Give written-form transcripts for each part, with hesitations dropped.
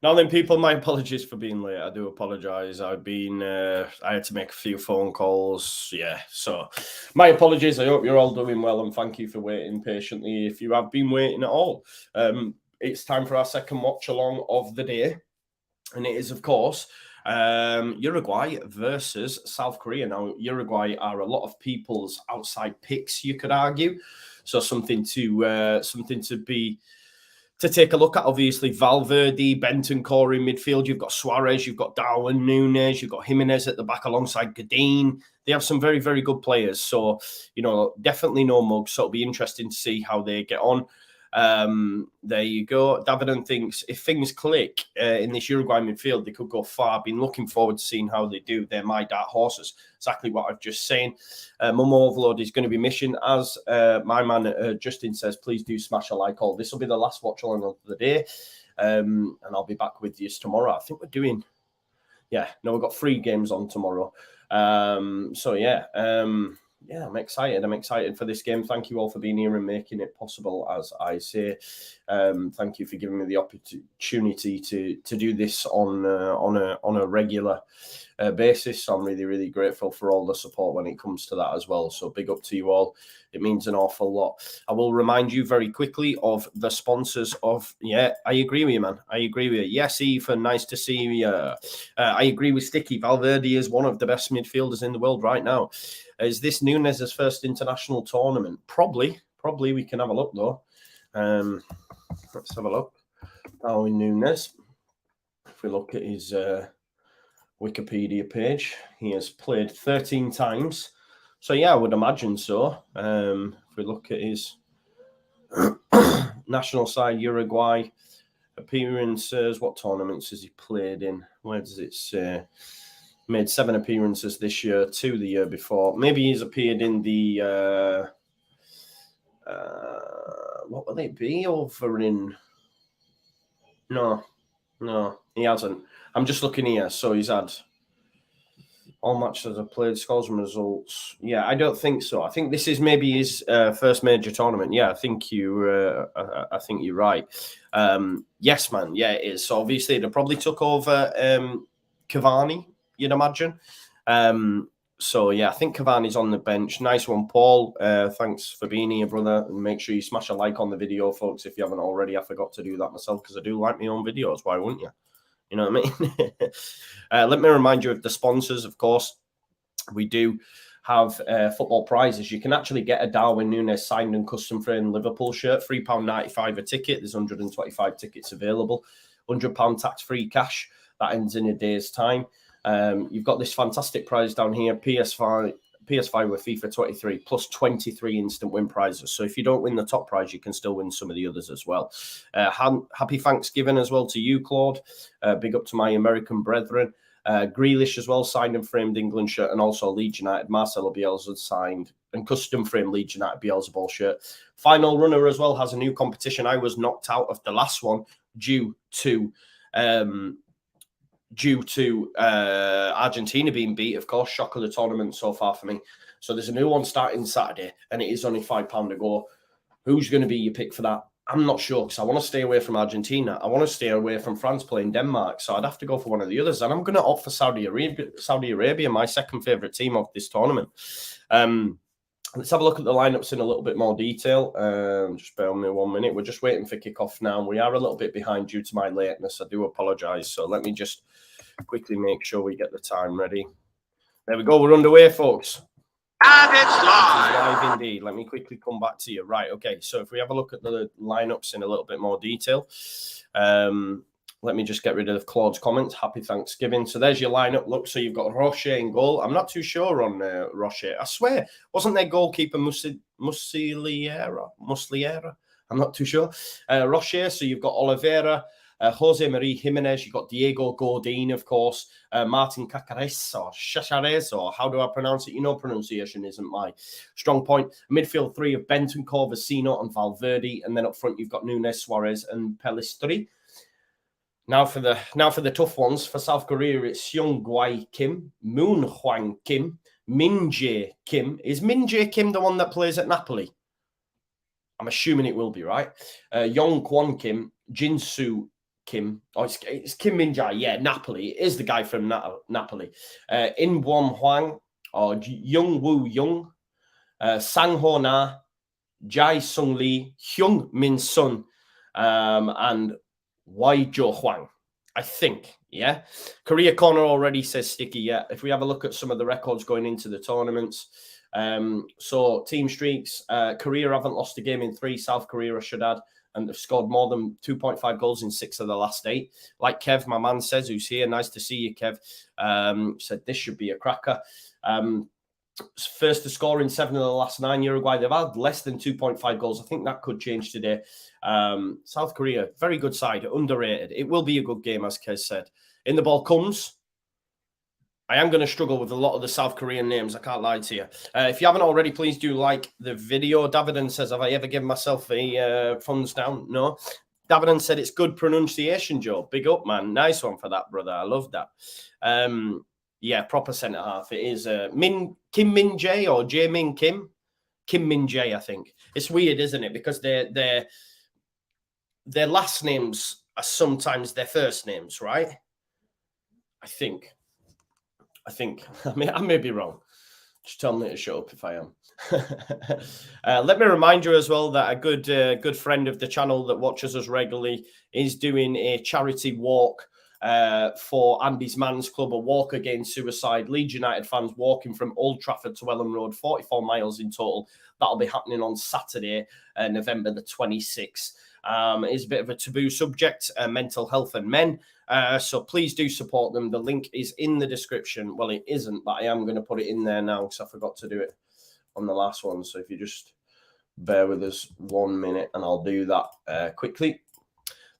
Now then, people, my apologies for being late. I do apologise. I had to make a few phone calls. Yeah, so my apologies. I hope you're all doing well, and thank you for waiting patiently if you have been waiting at all. It's time for our second watch along of the day, and it is, of course, Uruguay versus South Korea. Now, Uruguay are a lot of people's outside picks, you could argue. So something to take a look at. Obviously, Valverde, Bentancur in midfield. You've got Suarez, you've got Darwin Núñez, you've got Jimenez at the back alongside Godin. They have some very, very good players. So, definitely no mugs. So it'll be interesting to see how they get on. There you go. Davidan thinks if things click in this Uruguay midfield, they could go far. Been looking forward to seeing how they do. They're my dark horses. Exactly what I've just saying. Momo Overload is going to be mission, as my man Justin says. Please do smash a like. All this will be the last watch along of the day, and I'll be back with you tomorrow. I think we're doing. Yeah, no, we've got 3 games on tomorrow. So yeah. Yeah, I'm excited. I'm excited for this game. Thank you all for being here and making it possible, as I say. Thank you for giving me the opportunity to do this on a regular basis. So I'm really, really grateful for all the support when it comes to that as well. So big up to you all. It means an awful lot. I will remind you very quickly of the sponsors of... Yeah, I agree with you, man. I agree with you. Yes, Ethan, nice to see you. I agree with Sticky. Valverde is one of the best midfielders in the world right now. Is this Núñez's first international tournament? Probably. We can have a look, though. Let's have a look. Darwin Núñez. If we look at his Wikipedia page, he has played 13 times. So, yeah, I would imagine so. If we look at his national side, Uruguay appearances, what tournaments has he played in? Where does it say? Made 7 appearances this year, 2 the year before. Maybe he's appeared in the... what will it be over in... No, he hasn't. I'm just looking here. So he's had... all matches I've played, scores and results. Yeah, I don't think so. I think this is maybe his first major tournament. Yeah, I think you're right. Yes, man. Yeah, it is. So obviously they probably took over Cavani, you'd imagine. So yeah, I think Cavani's on the bench. Nice one, Paul. Thanks for being here, brother. And make sure you smash a like on the video, folks, if you haven't already. I forgot to do that myself because I do like my own videos. Why wouldn't you? You know what I mean? Let me remind you of the sponsors, of course. We do have football prizes. You can actually get a Darwin Núñez signed and custom framed Liverpool shirt, £3.95 a ticket. There's 125 tickets available, £100 tax-free cash. That ends in a day's time. You've got this fantastic prize down here, PS5 with FIFA 23 plus 23 instant win prizes. So if you don't win the top prize, you can still win some of the others as well. Happy Thanksgiving as well to you, Claude. Big up to my American brethren. Grealish as well, signed and framed England shirt, and also Leeds United. Marcelo Bielsa signed and custom framed Leeds United Bielsa ball shirt. Final Runner as well has a new competition. I was knocked out of the last one due to Argentina being beat, of course. Shock of the tournament so far for me. So there's a new one starting Saturday, and it is only £5 to go. Who's going to be your pick for that? I'm not sure, because I want to stay away from Argentina. I want to stay away from France playing Denmark, so I'd have to go for one of the others. And I'm going to opt for Saudi Arabia, my second favourite team of this tournament. Let's have a look at the lineups in a little bit more detail. Just bear with me 1 minute. We're just waiting for kickoff now. We are a little bit behind due to my lateness. I do apologise. So let me just quickly make sure we get the time ready. There we go. We're underway, folks. And it's live. Live indeed. Let me quickly come back to you. Right. Okay. So if we have a look at the lineups in a little bit more detail, let me just get rid of Claude's comments. Happy Thanksgiving. So there's your lineup. Look, so you've got Rocher in goal. I'm not too sure on Rocher. I swear, wasn't their goalkeeper Musliera? I'm not too sure. Rocher. So you've got Oliveira, Jose Maria Jimenez. You've got Diego Godin, of course. Martin Cacares or Chachares, or how do I pronounce it? You know, pronunciation isn't my strong point. Midfield 3 of Bentancur, Vecino, and Valverde, and then up front you've got Núñez, Suarez, and Pellistri. Now for the tough ones. For South Korea, it's Seung-Gwae Kim, Moon Hwang Kim, Min Jae Kim. Is Min Jae Kim the one that plays at Napoli? I'm assuming it will be, right? Yong Kwon Kim, Jin Soo Kim. Oh, it's Kim Min-jae. Yeah, Napoli. It is the guy from Napoli. In Won Huang, or Young Woo Young, Sang Ho Na, Jai Sung Lee, Hyung Min Sun, and Wai Jo Huang, I think. Yeah. Korea Corner already says Sticky. Yeah. If we have a look at some of the records going into the tournaments. So team streaks, Korea haven't lost a game in 3, South Korea, I should add, and they've scored more than 2.5 goals in 6 of the last 8. Like Kev, my man, says, who's here. Nice to see you, Kev. Said this should be a cracker. First to score in 7 of the last 9. Uruguay, they've had less than 2.5 goals. I think that could change today. South Korea, very good side, underrated. It will be a good game, as Kez said. In the ball comes. I am going to struggle with a lot of the South Korean names. I can't lie to you. If you haven't already, please do like the video. Davidan says, have I ever given myself a thumbs down? No. Davidan said, it's good pronunciation, Joe. Big up, man. Nice one for that, brother. I love that. Yeah, proper centre half. It is Kim Min-jae or Jae-min Kim? Kim Min-jae, I think. It's weird, isn't it? Because their last names are sometimes their first names, right? I think. I may be wrong. Just tell me to shut up if I am. Let me remind you as well that a good friend of the channel that watches us regularly is doing a charity walk for Andy's Man's Club, a walk against suicide. Leeds United fans walking from Old Trafford to Ellen Road, 44 miles in total. That'll be happening on Saturday, November the 26th. It's a bit of a taboo subject, mental health and men. So please do support them. The link is in the description. Well, it isn't, but I am going to put it in there now because I forgot to do it on the last one. So if you just bear with us 1 minute and I'll do that quickly.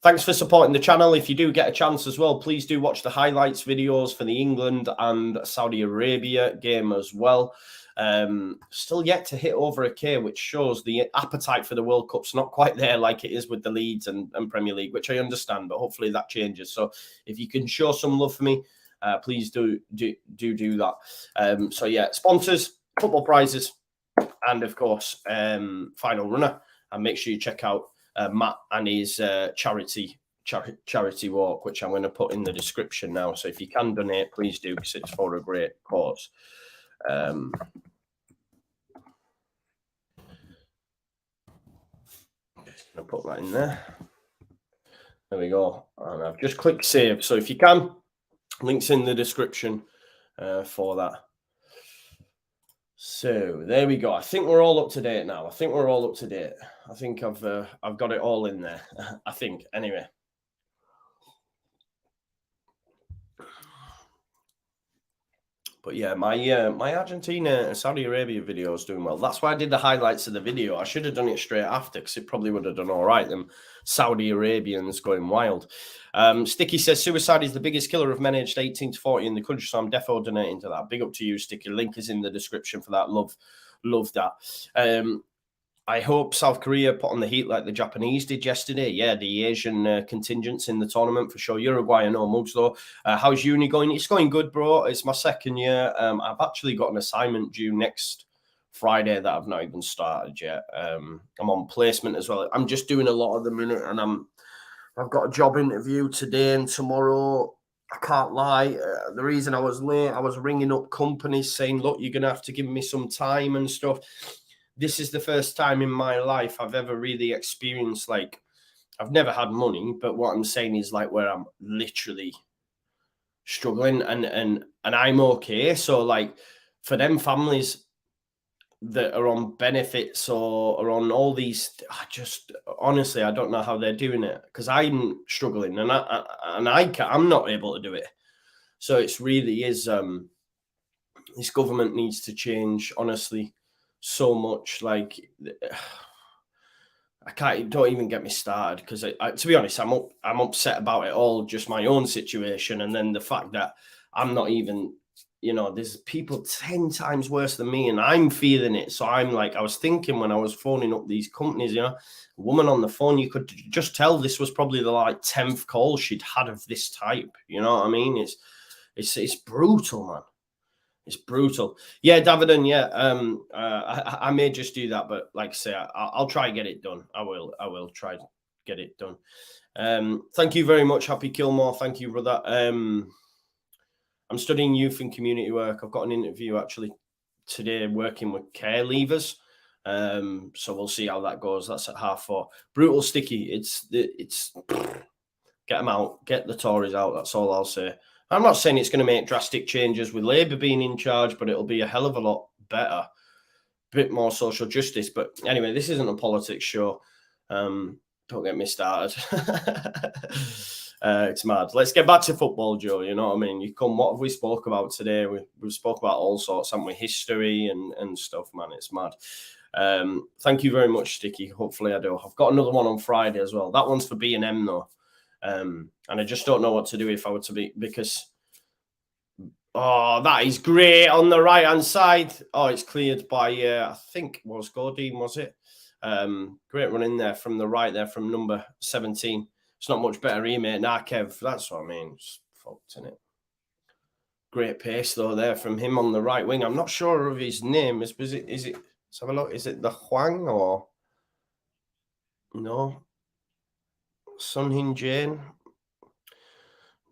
Thanks for supporting the channel. If you do get a chance as well, please do watch the highlights videos for the England and Saudi Arabia game as well. Still yet to hit over 1K, which shows the appetite for the World Cup's not quite there like it is with the Leeds and Premier League, which I understand, but hopefully that changes. So if you can show some love for me, please do that. So yeah, sponsors, football prizes, and of course, final runner. And make sure you check out Matt and his charity walk, which I'm going to put in the description now. So if you can donate, please do, because it's for a great cause. Just going to put that in there. There we go. And I've just clicked save. So if you can, links in the description for that. So there we go. I think we're all up to date now. I think I've got it all in there. I think anyway. But yeah, my Argentina and Saudi Arabia video is doing well. That's why I did the highlights of the video. I should have done it straight after because it probably would have done all right. Them Saudi Arabians going wild. Sticky says suicide is the biggest killer of men aged 18 to 40 in the country, so I'm defo donating to that. Big up to you, Sticky. Link is in the description for that. Love that. I hope South Korea put on the heat like the Japanese did yesterday. Yeah, the Asian contingents in the tournament for sure. Uruguay, I know much though. How's uni going? It's going good, bro. It's my second year. I've actually got an assignment due next Friday that I've not even started yet. I'm on placement as well. I'm just doing a lot at the minute, and I've got a job interview today and tomorrow. I can't lie. The reason I was late, I was ringing up companies saying, look, you're going to have to give me some time and stuff. This is the first time in my life I've ever really experienced, like, I've never had money, but what I'm saying is like where I'm literally struggling and I'm okay. So like for them families that are on benefits or are on all these, honestly, I don't know how they're doing it because I'm struggling and I'm not able to do it. So it's really is, this government needs to change, honestly. So much, like don't even get me started because to be honest, I'm upset about it all, just my own situation, and then the fact that I'm not even, there's people 10 times worse than me and I'm feeling it. So I'm like, I was thinking when I was phoning up these companies, a woman on the phone, you could just tell this was probably the like 10th call she'd had of this type. You know what I mean? It's brutal, man. It's brutal. Yeah, Davidan, yeah. I may just do that, but like I say, I'll try and get it done. I will try get it done. Thank you very much, Happy Kilmore. Thank you, brother. I'm studying youth and community work. I've got an interview actually today working with care leavers. So we'll see how that goes. That's at 4:30. Brutal sticky. It's get them out, get the Tories out. That's all I'll say. I'm not saying it's going to make drastic changes with Labour being in charge, but it'll be a hell of a lot better, a bit more social justice. But anyway, this isn't a politics show. Don't get me started. It's mad. Let's get back to football, Joe. You know what I mean? What have we spoke about today? We've spoke about all sorts, haven't we? History and stuff, man. It's mad. Thank you very much, Sticky. Hopefully I do. I've got another one on Friday as well. That one's for B&M though. And I just don't know what to do if I were to be, because that is great on the right hand side. Oh, it's cleared by I think it was Godin, was it? Great run in there from the right there from number 17. It's not much better, mate. Nah, Kev, that's what I mean. It's fucked, isn't it? Great pace though there from him on the right wing. I'm not sure of his name. Is it? Let's have a look. Is it the Huang or no? Sun Hin Jane,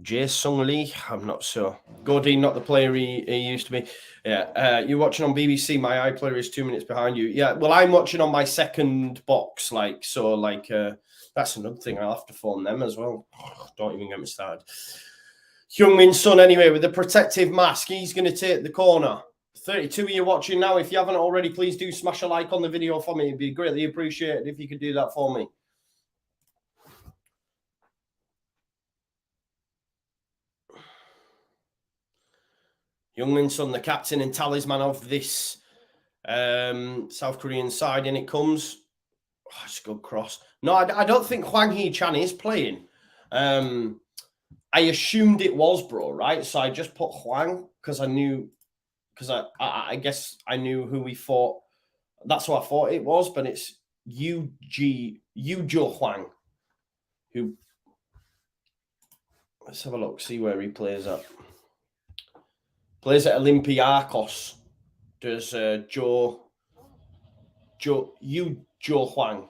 Jae Sung Lee. I'm not sure. Godin, not the player he used to be. Yeah, you're watching on BBC. My iPlayer is 2 minutes behind you. Yeah, well, I'm watching on my second box. That's another thing. I'll have to phone them as well. Don't even get me started. Heung-min Son, anyway, with the protective mask, he's going to take the corner. 32 of you watching now. If you haven't already, please do smash a like on the video for me. It'd be greatly appreciated if you could do that for me. Heung-min Son, the captain and talisman of this South Korean side, and it comes. Oh, it's a good cross. No, I don't think Hwang Hee-chan is playing. I assumed it was, bro, right? So I just put Hwang because I guess I knew who we thought. That's what I thought it was, but it's Yujo Hwang. Who? Let's have a look, see where he plays at. Plays at Olympiacos. Does Yujo Hwang.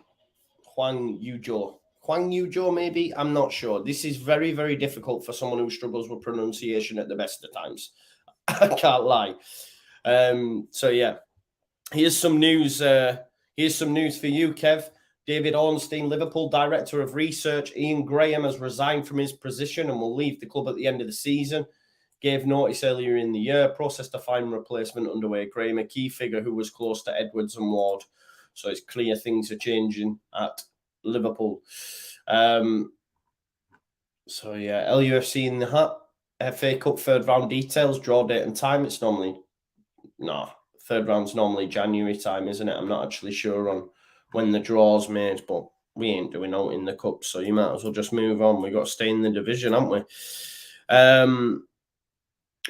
Hwang Yujo, maybe? I'm not sure. This is very, very difficult for someone who struggles with pronunciation at the best of times. I can't lie. So, yeah. Here's some news. Here's some news for you, Kev. David Ornstein, Liverpool Director of Research, Ian Graham, has resigned from his position and will leave the club at the end of the season. Gave notice earlier in the year. Process to find replacement underway. Graham, a key figure who was close to Edwards and Ward. So it's clear things are changing at Liverpool. So, yeah, LUFC in the hat. FA Cup third round details, draw date and time. It's normally... No, third round's normally January time, isn't it? I'm not actually sure on when the draw's made, but we ain't doing out in the Cup, so you might as well just move on. We've got to stay in the division, haven't we?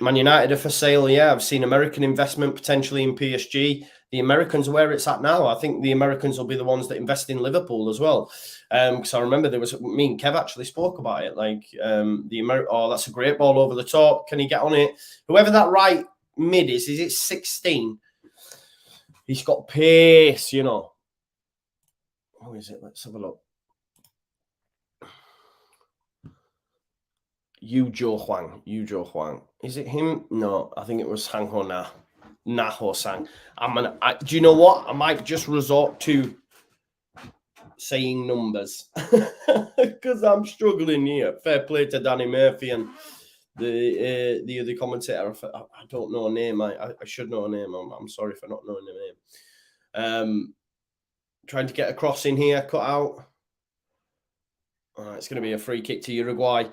Man United are for sale, yeah. I've seen American investment potentially in PSG. The Americans are where it's at now. I think the Americans will be the ones that invest in Liverpool as well. Because I remember me and Kev actually spoke about it. That's a great ball over the top. Can he get on it? Whoever that right mid is it 16? He's got pace, you know. Who is it? Let's have a look. Yujo Hwang. Is it him? No, I think it was Hang Ho Na Ho Sang. Do you know what? I might just resort to saying numbers because I'm struggling here. Fair play to Danny Murphy and the other commentator. I don't know a name. I should know a name. I'm sorry for not knowing the name. Trying to get a cross in here, cut out. It's going to be a free kick to Uruguay.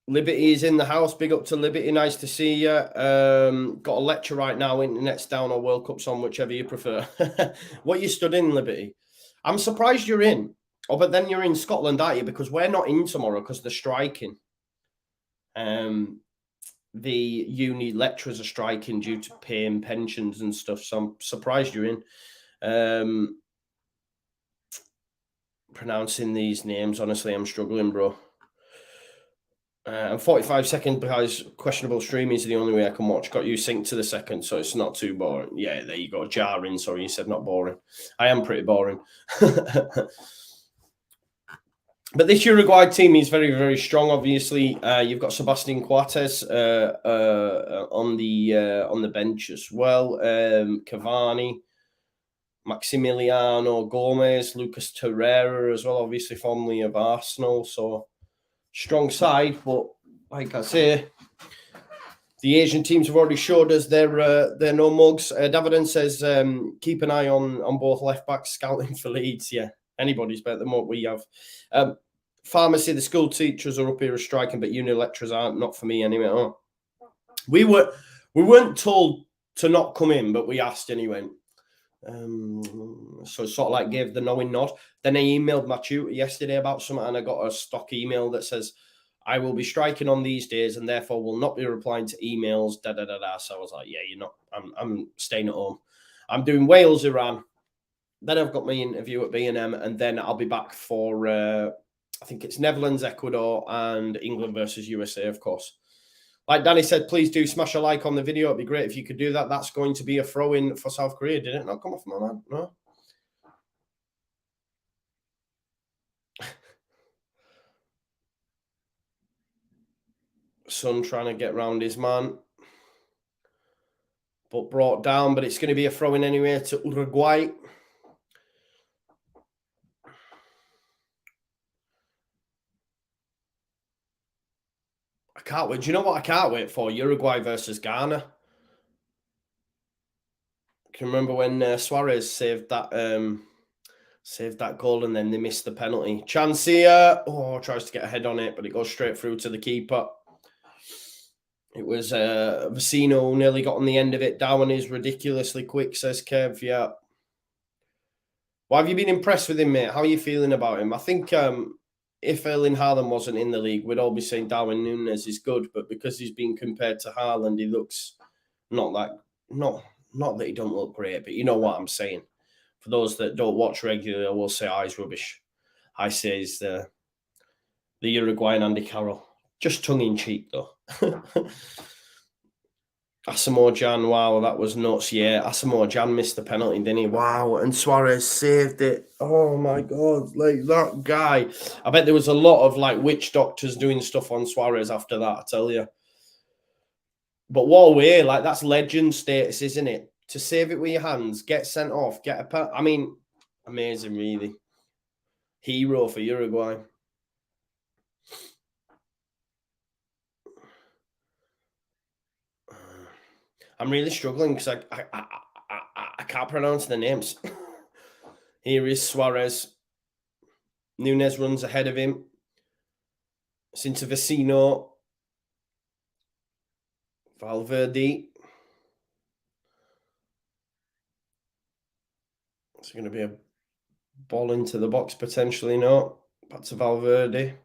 Liberty is in the house. Big up to Liberty. Nice to see you. Got a lecture right now. Internet's down or World Cup's on, whichever you prefer. What you studying, Liberty? I'm surprised you're in. Oh, but then you're in Scotland, aren't you? Because we're not in tomorrow because they're striking. The uni lecturers are striking due to pay and pensions and stuff. So I'm surprised you're in. Pronouncing these names, honestly, I'm struggling, bro. And 45 seconds because questionable streaming is the only way I can watch. Got you synced to the second, so it's not too boring. Yeah, there you go. Jarring. Sorry, you said not boring. I am pretty boring. But this Uruguay team is very, very strong. Obviously, you've got Sebastian Coates on the bench as well. Cavani, Maximiliano Gomez, Lucas Torreira as well. Obviously, formerly of Arsenal. So strong side, but like I say, the Asian teams have already showed us they're no mugs. Davidan says keep an eye on both left backs scouting for Leeds. Yeah, anybody's better than what we have. Pharmacy, the school teachers are up here striking, but uni lecturers aren't. Not for me anyway. Oh. We weren't told to not come in, but we asked anyway. So sort of like gave the knowing nod. Then I emailed my tutor yesterday about something, and I got a stock email that says, I will be striking on these days and therefore will not be replying to emails, So I was like, yeah, you're not, I'm staying at home. I'm doing Wales, Iran. Then I've got my interview at B&M, and then I'll be back for, I think it's Netherlands, Ecuador, and England versus USA, of course. Like Danny said, please do smash a like on the video. It'd be great if you could do that. That's going to be a throw-in for South Korea. Did it not come off my man? No. Son trying to get round his man. But brought down. But it's going to be a throw-in anyway to Uruguay. I can't wait. Do you know what I can't wait for? Uruguay versus Ghana. I can remember when Suarez saved that goal and then they missed the penalty. Chance here. Oh, tries to get a head on it, but it goes straight through to the keeper. It was Vecino nearly got on the end of it. Darwin is ridiculously quick, says Kev. Yeah. Well, have you been impressed with him, mate? How are you feeling about him? I think if Erling Haaland wasn't in the league, we'd all be saying Darwin Núñez is good, but because he's being compared to Haaland, he looks not that he don't look great, but you know what I'm saying. For those that don't watch regularly, I will say he's rubbish. I say he's the Uruguayan Andy Carroll. Just tongue-in-cheek, though. Asamoah Gyan, wow, that was nuts. Yeah, Asamoah Gyan missed the penalty, didn't he? Wow, and Suarez saved it. Oh, my God, like that guy. I bet there was a lot of, like, witch doctors doing stuff on Suarez after that, I tell you. But what a way, like, that's legend status, isn't it? To save it with your hands, get sent off, get a I mean, amazing, really. Hero for Uruguay. I'm really struggling because I can't pronounce the names. Here is Suarez. Núñez runs ahead of him. It's into Vecino. Valverde. It's going to be a ball into the box potentially, no. Back to Valverde.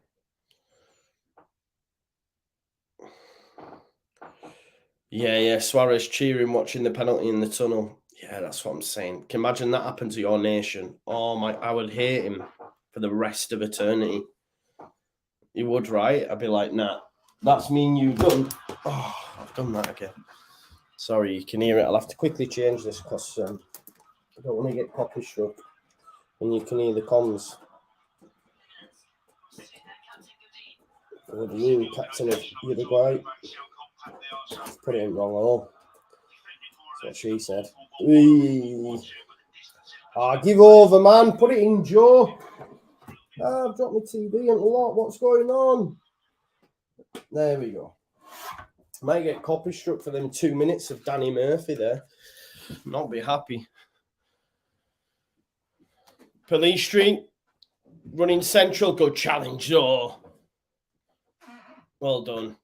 Yeah, Suarez cheering, watching the penalty in the tunnel. Yeah, that's what I'm saying. Can you imagine that happen to your nation? Oh, my, I would hate him for the rest of eternity. You would, right? I'd be like, nah, that's me and you done. Oh, I've done that again. Sorry, you can hear it. I'll have to quickly change this because I don't want to get copy struck. And you can hear the comms. The new captain of Uruguay. Put it in wrong hole. That's what she said. Give over, man. Put it in, Joe. I've dropped my TV into the lot. What's going on? There we go. Might get copy struck for them 2 minutes of Danny Murphy there. Not be happy. Police Street. Running central. Good challenge, though. Well done.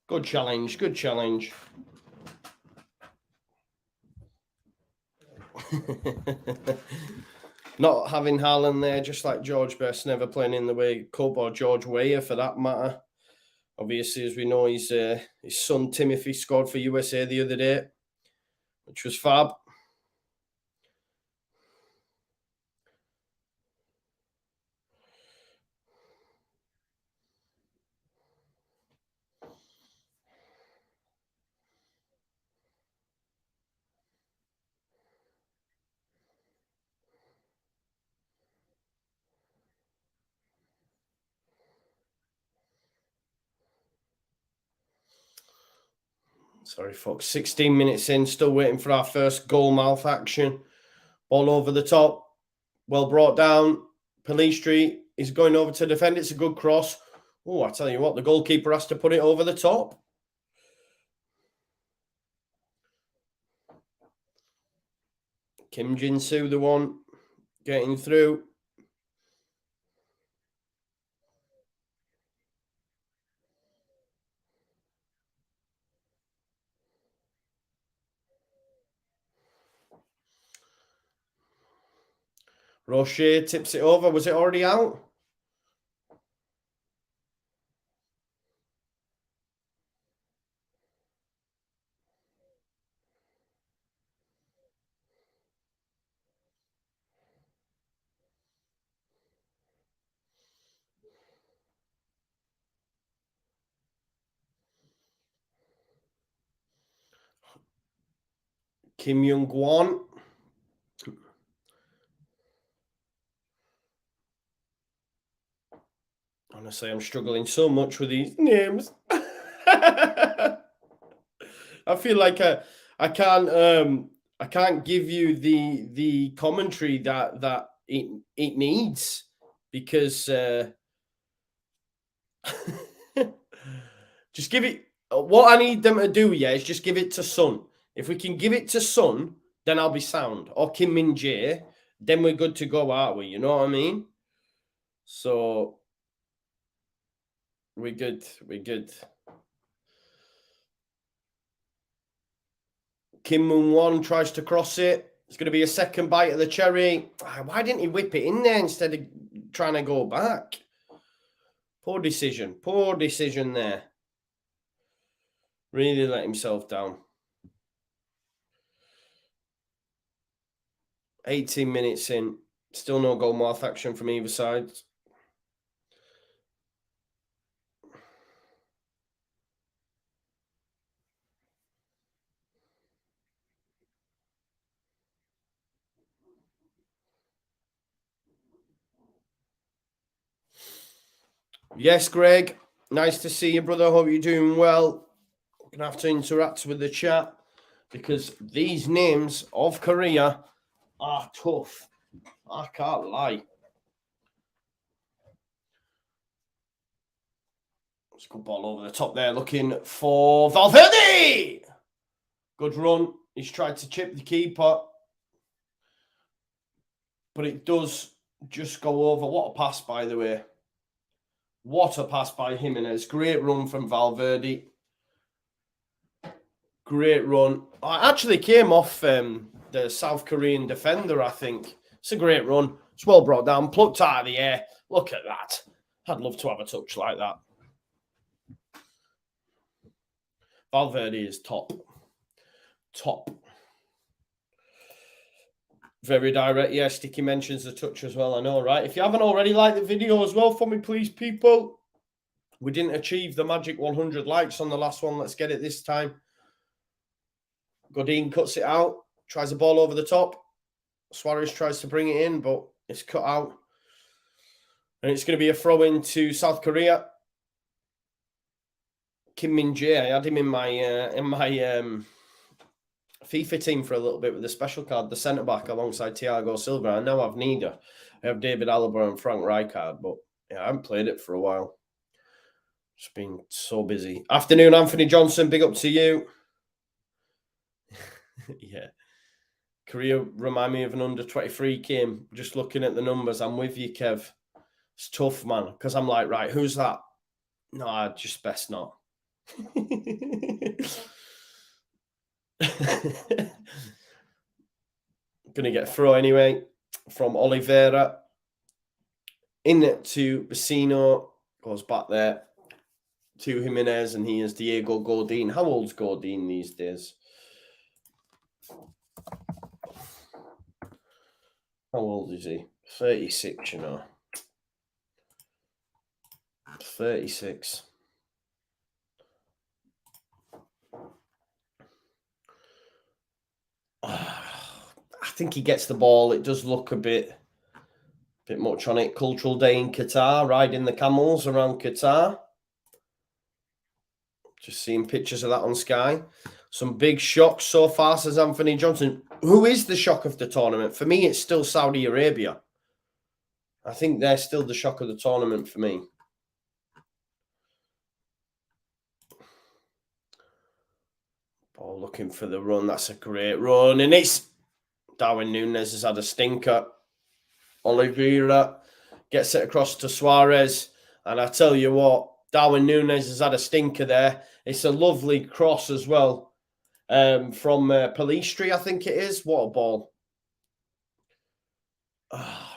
Good challenge. Good challenge. Not having Haaland there, just like George Best, never playing in the way Cup or George Weah for that matter. Obviously, as we know, his son Timothy scored for USA the other day, which was fab. Sorry, folks. 16 minutes in, still waiting for our first goal mouth action. Ball over the top. Well brought down. Police Street is going over to defend. It's a good cross. Oh, I tell you what, the goalkeeper has to put it over the top. Kim Jin-soo, the one getting through. Rocher tips it over. Was it already out? Kim Young-gwon. Honestly, I'm struggling so much with these names. I feel like I can't give you the commentary that it needs, because just give it. What I need them to do, is just give it to Sun. If we can give it to Sun, then I'll be sound. Or Kim Min Jae, then we're good to go, aren't we? You know what I mean? So we're good. We're good. Kim Moon-won tries to cross it. It's going to be a second bite of the cherry. Why didn't he whip it in there instead of trying to go back? Poor decision. Poor decision there. Really let himself down. 18 minutes in. Still no goal mouth action from either side. Yes, Greg. Nice to see you, brother. Hope you're doing well. I'm going to have to interact with the chat, because these names of Korea are tough. I can't lie. Let's go ball over the top there, looking for Valverde. Good run. He's tried to chip the keeper, but it does just go over. What a pass, by the way. What a pass by Jimenez. Great run from Valverde. Great run. I actually came off the South Korean defender, I think. It's a great run. It's well brought down, plucked out of the air. Look at that. I'd love to have a touch like that. Valverde is top. Top. Very direct. Yeah, Sticky mentions the touch as well. I know, right? If you haven't already, like the video as well for me, please, people. We didn't achieve the magic 100 likes on the last one. Let's get it this time. Godin cuts it out. Tries the ball over the top. Suarez tries to bring it in, but it's cut out. And it's going to be a throw in to South Korea. Kim Min Jae. I had him in my FIFA team for a little bit with the special card, the centre-back alongside Thiago Silva. I now have neither. I have David Alaba and Frank Rijkaard, but yeah, I haven't played it for a while. Just been so busy. Afternoon, Anthony Johnson. Big up to you. Yeah. Korea remind me of an under-23 game. Just looking at the numbers, I'm with you, Kev. It's tough, man, because I'm like, right, who's that? No, I just best not. Gonna get a throw anyway from Oliveira. In it to Vecino. Goes back there to Jimenez, and he is Diego Godin. How old's Godin these days? How old is he? 36, you know. 36. I think he gets the ball. It does look a bit much on it. Cultural day in Qatar, riding the camels around Qatar. Just seeing pictures of that on Sky. Some big shocks so far, says Anthony Johnson. Who is the shock of the tournament? For me, it's still Saudi Arabia. I think they're still the shock of the tournament for me. Ball looking for the run. That's a great run. And it's Darwin Núñez has had a stinker. Oliveira gets it across to Suarez. And I tell you what, Darwin Núñez has had a stinker there. It's a lovely cross as well from Pelistri, I think it is. What a ball.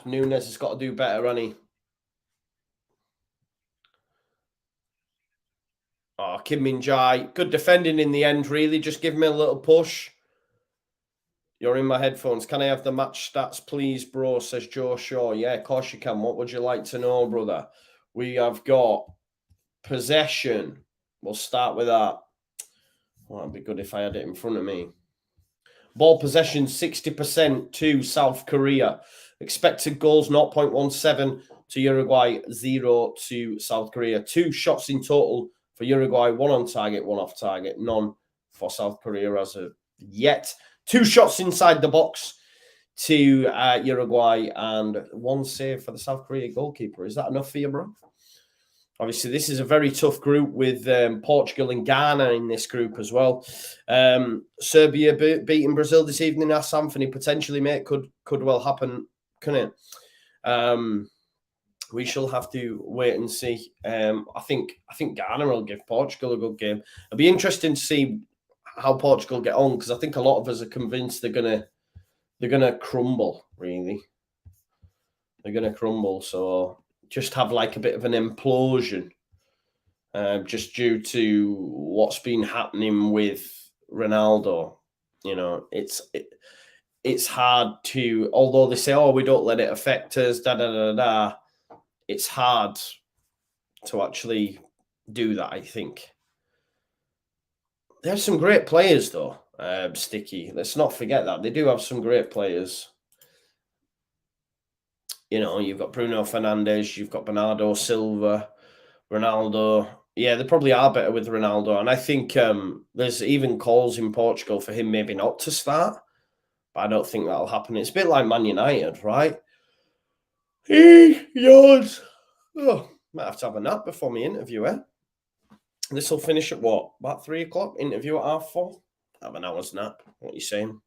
Núñez has got to do better, hasn't he? Oh, Kim Min-jae. Good defending in the end, really. Just give me a little push. You're in my headphones. Can I have the match stats, please, bro? Says Joe Shaw. Yeah, of course you can. What would you like to know, brother? We have got possession. We'll start with that. Well, that'd be good if I had it in front of me. Ball possession, 60% to South Korea. Expected goals, 0.17 to Uruguay, 0 to South Korea. 2 shots in total for Uruguay, 1 on target, 1 off target. None for South Korea as of yet. 2 shots inside the box to Uruguay and 1 save for the South Korea goalkeeper. Is that enough for you, bro? Obviously, this is a very tough group with Portugal and Ghana in this group as well. Serbia beating Brazil this evening. As Anthony potentially, mate, could well happen, couldn't it? We shall have to wait and see. I think Ghana will give Portugal a good game. It'll be interesting to see how Portugal get on because I think a lot of us are convinced they're gonna crumble. Really, they're gonna crumble. So. Just have like a bit of an implosion just due to what's been happening with Ronaldo. You know, it's hard to, although they say, oh, we don't let it affect us, it's hard to actually do that, I think. They have some great players, though, Sticky. Let's not forget that. They do have some great players. You know, you've got Bruno Fernandes, you've got Bernardo Silva, Ronaldo. Yeah, they probably are better with Ronaldo. And I think there's even calls in Portugal for him maybe not to start. But I don't think that'll happen. It's a bit like Man United, right? He yawns. Oh, might have to have a nap before my interview, eh? This will finish at what? About 3 o'clock? Interview at 4:30? Have an hour's nap. What are you saying?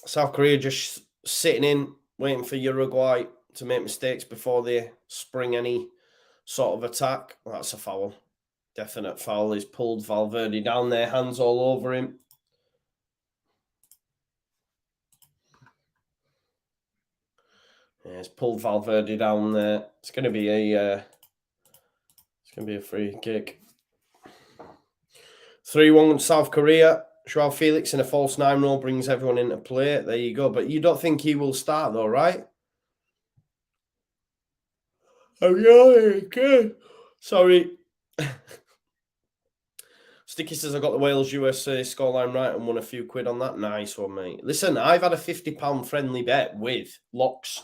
South Korea just sitting in, waiting for Uruguay to make mistakes before they spring any sort of attack. Well, that's a foul. Definite foul. He's pulled Valverde down there, hands all over him. Yeah, he's pulled Valverde down there. It's going to be a free kick. 3-1 South Korea. Joao Felix in a false 9 role brings everyone into play. There you go. But you don't think he will start though, right? Oh, yeah, good. Sorry. Sticky says I got the Wales USA scoreline right and won a few quid on that. Nice one, mate. Listen, I've had a £50 friendly bet with locks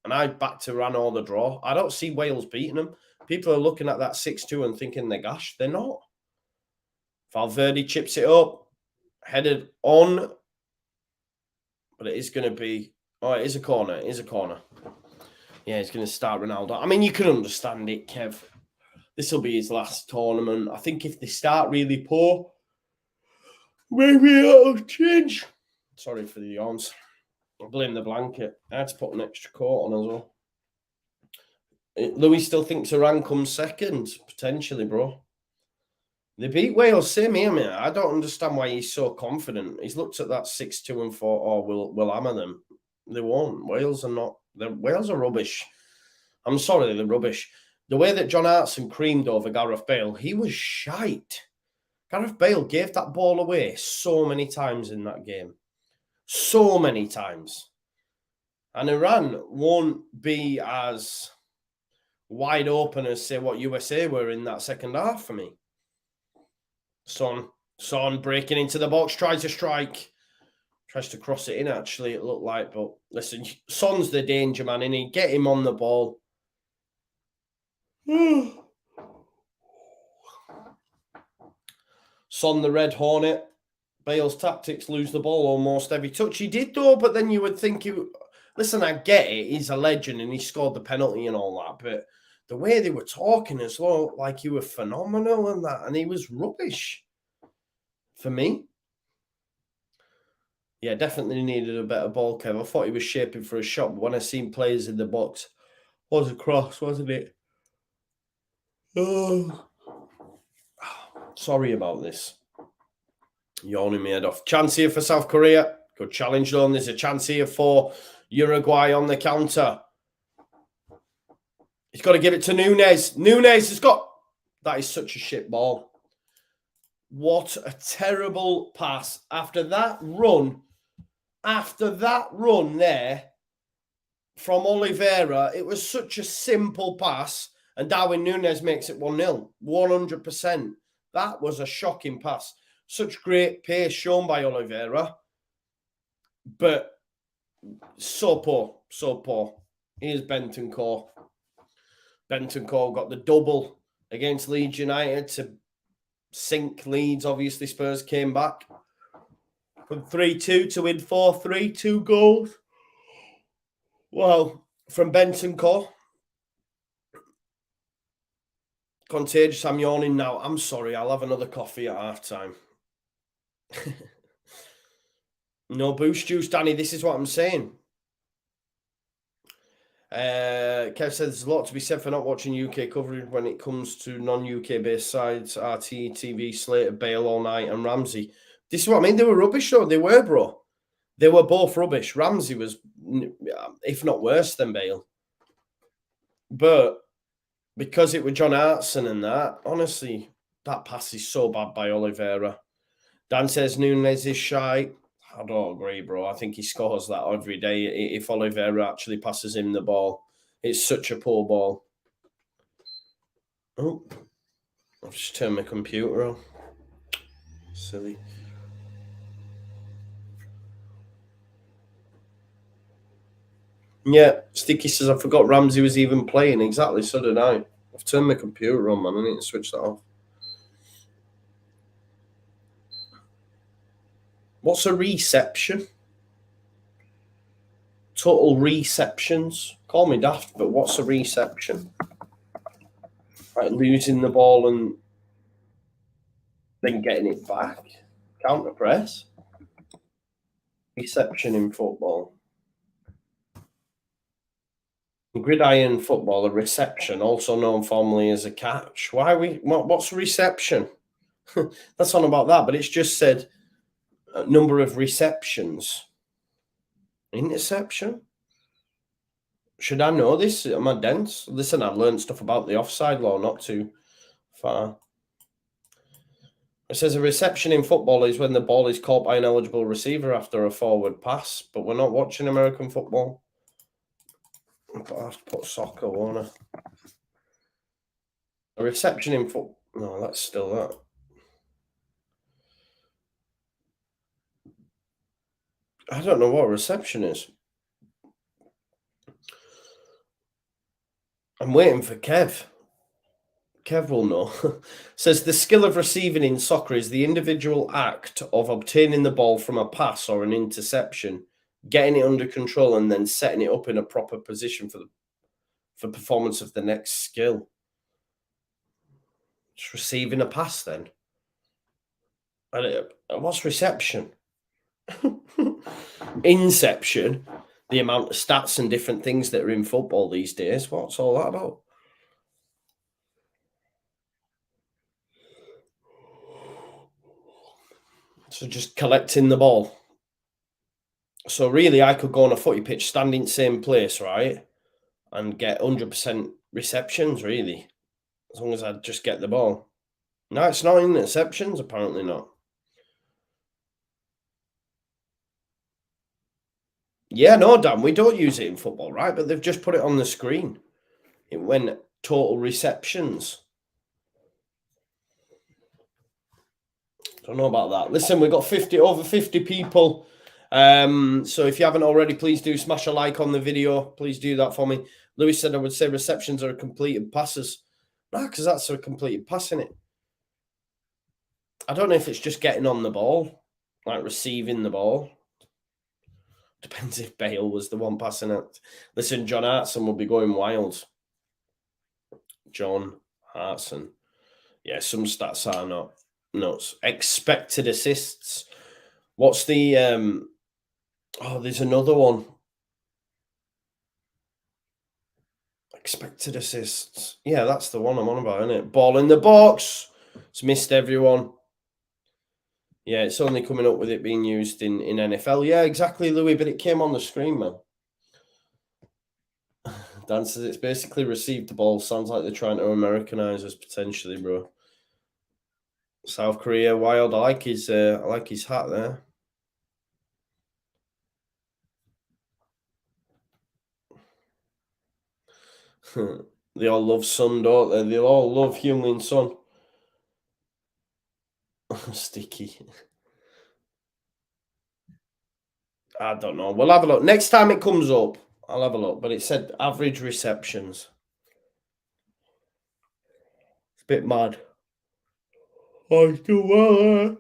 and I backed Iran or the draw. I don't see Wales beating them. People are looking at that 6-2 and thinking they're gash. They're not. Valverde chips it up. Headed on, but it is going to be. Oh, it is a corner. It is a corner. Yeah, he's going to start Ronaldo. I mean, you can understand it, Kev. This will be his last tournament. I think if they start really poor, maybe it'll change. Sorry for the yawns. I blame the blanket. I had to put an extra coat on as well. Louis still thinks Iran comes second, potentially, bro. They beat Wales, same here, mate. I don't understand why he's so confident. He's looked at that 6-2 and thought, oh, we'll hammer them. They won't. Wales are not. Wales are rubbish. I'm sorry, they're rubbish. The way that John Hartson creamed over Gareth Bale, he was shite. Gareth Bale gave that ball away so many times in that game. So many times. And Iran won't be as wide open as, say, what USA were in that second half for me. Son breaking into the box, tries to strike. Tries to cross it in, actually, it looked like. But listen, Son's the danger man, innit? Get him on the ball. Son the Red Hornet. Bale's tactics, lose the ball almost every touch. He did, though, but then you would think listen, I get it. He's a legend and he scored the penalty and all that, but the way they were talking as well, like he was phenomenal and that, and he was rubbish for me. Yeah, definitely needed a better ball, Kev. I thought he was shaping for a shot, but when I seen players in the box, was a cross, wasn't it? Oh, sorry about this. Yawning my head off. Chance here for South Korea. Good challenge though. There's a chance here for Uruguay on the counter. He's got to give it to Nunes. Nunes has got... That is such a shit ball. What a terrible pass. After that run there from Oliveira, it was such a simple pass, and Darwin Nunes makes it 1-0. 100%. That was a shocking pass. Such great pace shown by Oliveira, but so poor, so poor. Here's Bentancur. Bentancur got the double against Leeds United to sink Leeds. Obviously, Spurs came back from 3-2 to win 4-3, 2 goals. Well, from Bentancur. Contagious, I'm yawning now. I'm sorry, I'll have another coffee at half-time. No boost juice, Danny. This is what I'm saying. Kev says there's a lot to be said for not watching UK coverage when it comes to non-UK based sides. RT, TV, Slater, Bale all night, and Ramsey. This is what I mean. They were rubbish, though. They were, bro. They were both rubbish. Ramsey was, if not worse than Bale. But because it was John Hartson and that, honestly, that pass is so bad by Oliveira. Dan says Nunes is shy. I don't agree, bro. I think he scores that every day if Oliveira actually passes him the ball. It's such a poor ball. Oh, I've just turned my computer on. Silly. Yeah, Sticky says, I forgot Ramsey was even playing. Exactly, so did I. I've turned my computer on, man. I need to switch that off. What's a reception? Total receptions. Call me daft, but what's a reception? Like losing the ball and then getting it back. Counter press. Reception in football. Gridiron football, a reception, also known formally as a catch. What's reception? That's on about that, but it's just said number of receptions. Interception? Should I know this? Am I dense? Listen, I've learned stuff about the offside law not too far. It says a reception in football is when the ball is caught by an eligible receiver after a forward pass, but we're not watching American football. But I have to put soccer, won't I? A reception in football. No, that's still that. I don't know what a reception is. I'm waiting for Kev. Kev will know. Says the skill of receiving in soccer is the individual act of obtaining the ball from a pass or an interception, getting it under control, and then setting it up in a proper position for performance of the next skill. Just receiving a pass then. What's reception? Inception, the amount of stats and different things that are in football these days. What's all that about? So just collecting the ball. So really, I could go on a footy pitch, stand in the same place, right? And get 100% receptions, really. As long as I just get the ball. No, it's not interceptions, apparently not. Yeah, no, Dan, we don't use it in football, right? But they've just put it on the screen. It went total receptions. Don't know about that. Listen, we've got over 50 people. So if you haven't already, please do smash a like on the video. Please do that for me. Lewis said I would say receptions are completed passes. No, because that's a completed pass, isn't it? I don't know if it's just getting on the ball, like receiving the ball. Depends if Bale was the one passing it. Listen, John Hartson will be going wild. John Hartson. Yeah, some stats are not nuts. Expected assists. What's the... oh, there's another one. Expected assists. Yeah, that's the one I'm on about, isn't it? Ball in the box. It's missed everyone. Yeah, it's only coming up with it being used in NFL. Yeah, exactly, Louis, but it came on the screen, man. Dan says it's basically received the ball. Sounds like they're trying to Americanize us potentially, bro. South Korea, wild. I like his hat there. They all love Son, don't they? They all love Heung-min Son. Sticky. I don't know. We'll have a look. Next time it comes up, I'll have a look. But it said average receptions. It's a bit mad. Oh, it's too well.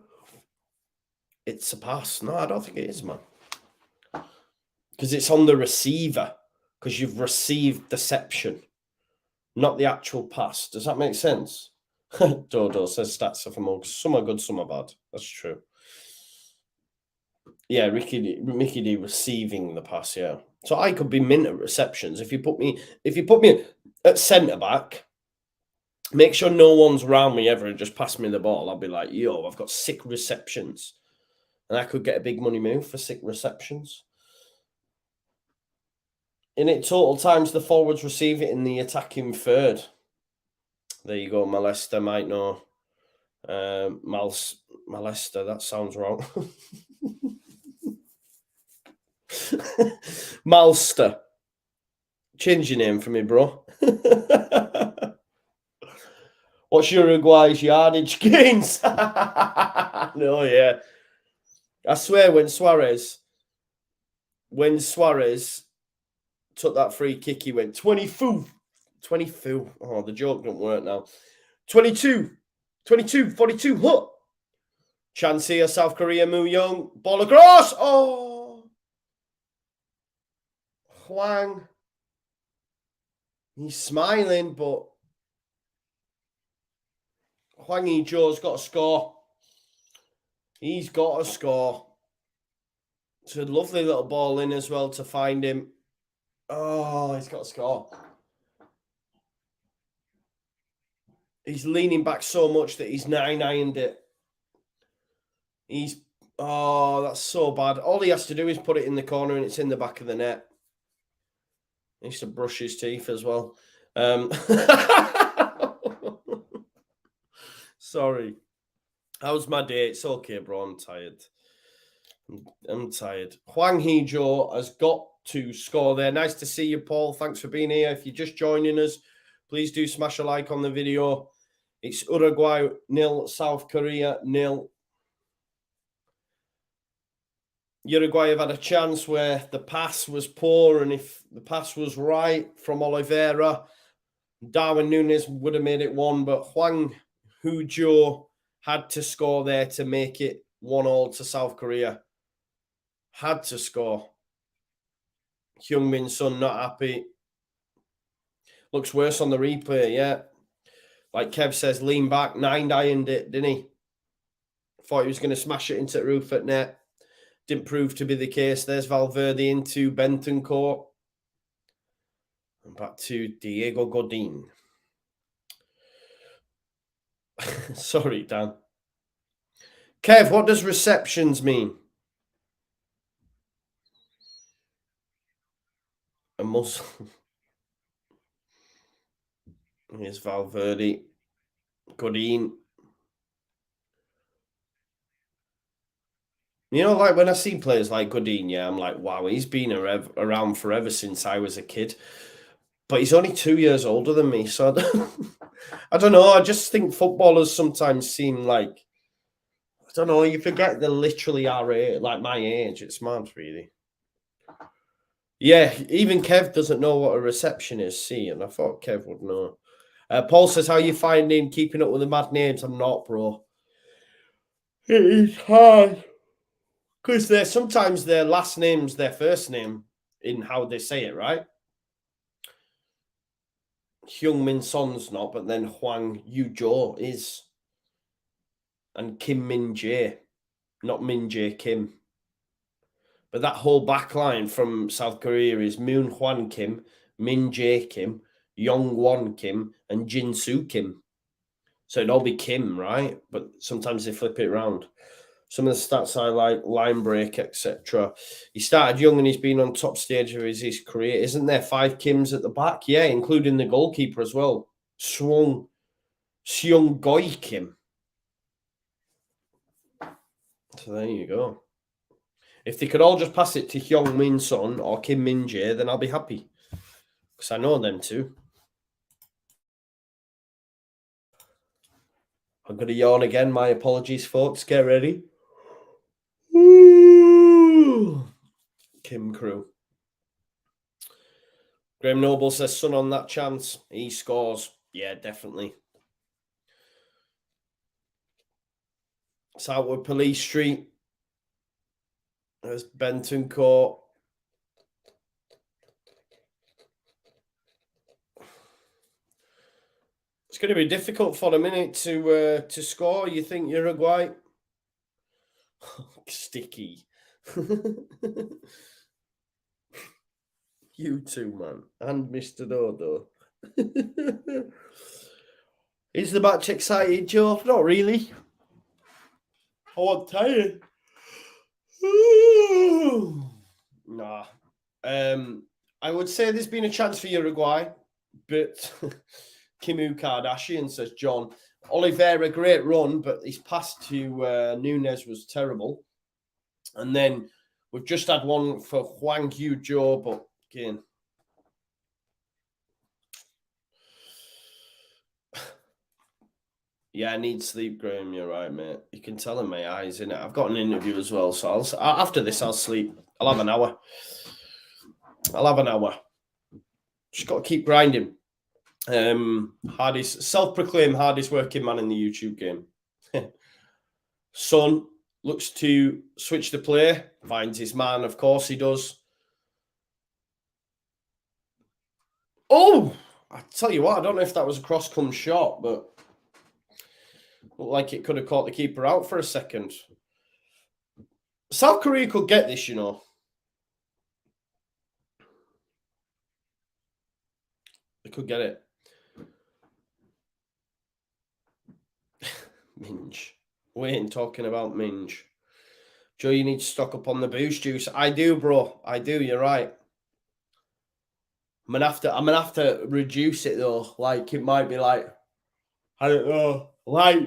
It's a pass. No, I don't think it is, man. Because it's on the receiver. Because you've received deception, not the actual pass. Does that make sense? Dodo says stats are for mugs. Some are good, some are bad. That's true. Yeah, Mickey D receiving the pass, yeah. So I could be mint at receptions. If you put me at centre back, make sure no one's around me ever and just pass me the ball. I'll be like, yo, I've got 6 receptions. And I could get a big money move for 6 receptions. In it, total times the forwards receive it in the attacking third. There you go, Malester might know. Malester, that sounds wrong. Malster. Change your name for me, bro. What's Uruguay's yardage gains? No, yeah. I swear when Suarez took that free kick, he went 22. Oh, the joke don't work now. 22, 42. What? Chance here, South Korea, Moo Young. Ball across. Oh. Hwang. He's smiling, but Hwang Hee-jo's got to score. He's got to score. It's a lovely little ball in as well to find him. Oh, he's got to score. He's leaning back so much that he's 9-ironed it. Oh, that's so bad. All he has to do is put it in the corner and it's in the back of the net. He needs to brush his teeth as well. Sorry. How's my day? It's okay, bro. I'm tired. Hwang Hee-jo has got to score there. Nice to see you, Paul. Thanks for being here. If you're just joining us, please do smash a like on the video. It's Uruguay 0, South Korea 0. Uruguay have had a chance where the pass was poor, and if the pass was right from Oliveira, Darwin Núñez would have made it 1, but Hwang Hee-jo had to score there to make it 1-1 to South Korea. Had to score. Heung-min Son not happy. Looks worse on the replay, yeah. Like Kev says, lean back, 9-ironed it, didn't he? Thought he was going to smash it into the roof at net. Didn't prove to be the case. There's Valverde into Bentancur. And back to Diego Godin. Sorry, Dan. Kev, what does receptions mean? A muscle. Here's Valverde. Godin. You know, like when I see players like Godin, yeah, I'm like, wow, he's been around forever since I was a kid. But he's only 2 years older than me, so I don't know. I just think footballers sometimes seem like, I don't know, you forget they literally are like my age. It's mad, really. Yeah, even Kev doesn't know what a reception is, see, and I thought Kev would know. Paul says, how are you finding keeping up with the mad names? I'm not, bro. It is hard. Because sometimes their last name's their first name in how they say it, right? Heung-min Son's not, but then Hwang Yu-jo is. And Kim Min-jae, not Min-jae Kim. But that whole back line from South Korea is Moon Hwan Kim, Min-jae Kim, Yong-won Kim, and Jin-soo Kim. So it'd all be Kim, right? But sometimes they flip it around. Some of the stats I like, line break, etc. He started young and he's been on top stage of his career. Isn't there 5 Kims at the back? Yeah, including the goalkeeper as well. Seung Goi Kim. So there you go. If they could all just pass it to Hyung Min Son or Kim Min Jae, then I'll be happy. Because I know them too. I'm going to yawn again. My apologies, folks. Get ready. Ooh. Kim Crew. Graham Noble says, Son on that chance. He scores. Yeah, definitely. Southwood Police Street. There's Benton Court. It's going to be difficult for a minute to score. You think Uruguay? Sticky. You too, man. And Mr. Dodo. Is the match excited, Joe? Not really. I want tired. Nah. I would say there's been a chance for Uruguay, but Kimu Kardashian says, John, Oliveira, great run, but his pass to Nunes was terrible. And then we've just had one for Hwang Yu-jo, but again. Yeah, I need sleep, Graham. You're right, mate. You can tell in my eyes, innit? I've got an interview as well, so after this, I'll sleep. I'll have an hour. Just got to keep grinding. Self-proclaimed hardest working man in the YouTube game. Son looks to switch the play, finds his man. Of course he does. Oh, I tell you what, I don't know if that was a cross-come shot, but looked like it could have caught the keeper out for a second. South Korea could get this, you know. They could get it. Minge. We ain't talking about Minge. Joe, you need to stock up on the boost juice. I do, bro. I do. You're right. I'm gonna have to reduce it though. Like it might be like, I don't know, like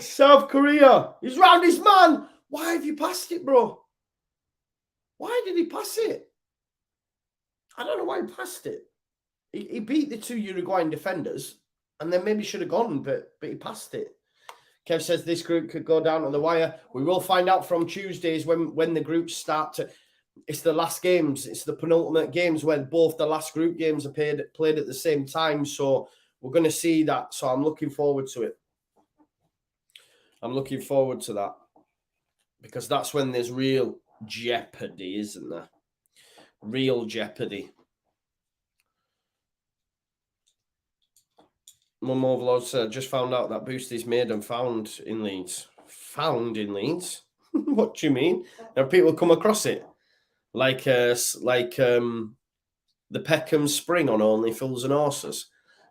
South Korea. He's round his man. Why have you passed it, bro? Why did he pass it? I don't know why he passed it. He beat the 2 Uruguayan defenders and then maybe should have gone, but he passed it. Kev says this group could go down to the wire. We will find out from Tuesdays when the groups start to. It's the last games. It's the penultimate games where both the last group games are played at the same time. So we're going to see that. So I'm looking forward to it. I'm looking forward to that. Because that's when there's real jeopardy, isn't there? Real jeopardy. Mum Overlord said, just found out that boost is made and found in Leeds. Found in Leeds? What do you mean? Have people come across it? Like the Peckham Spring on Only Fools and Horses.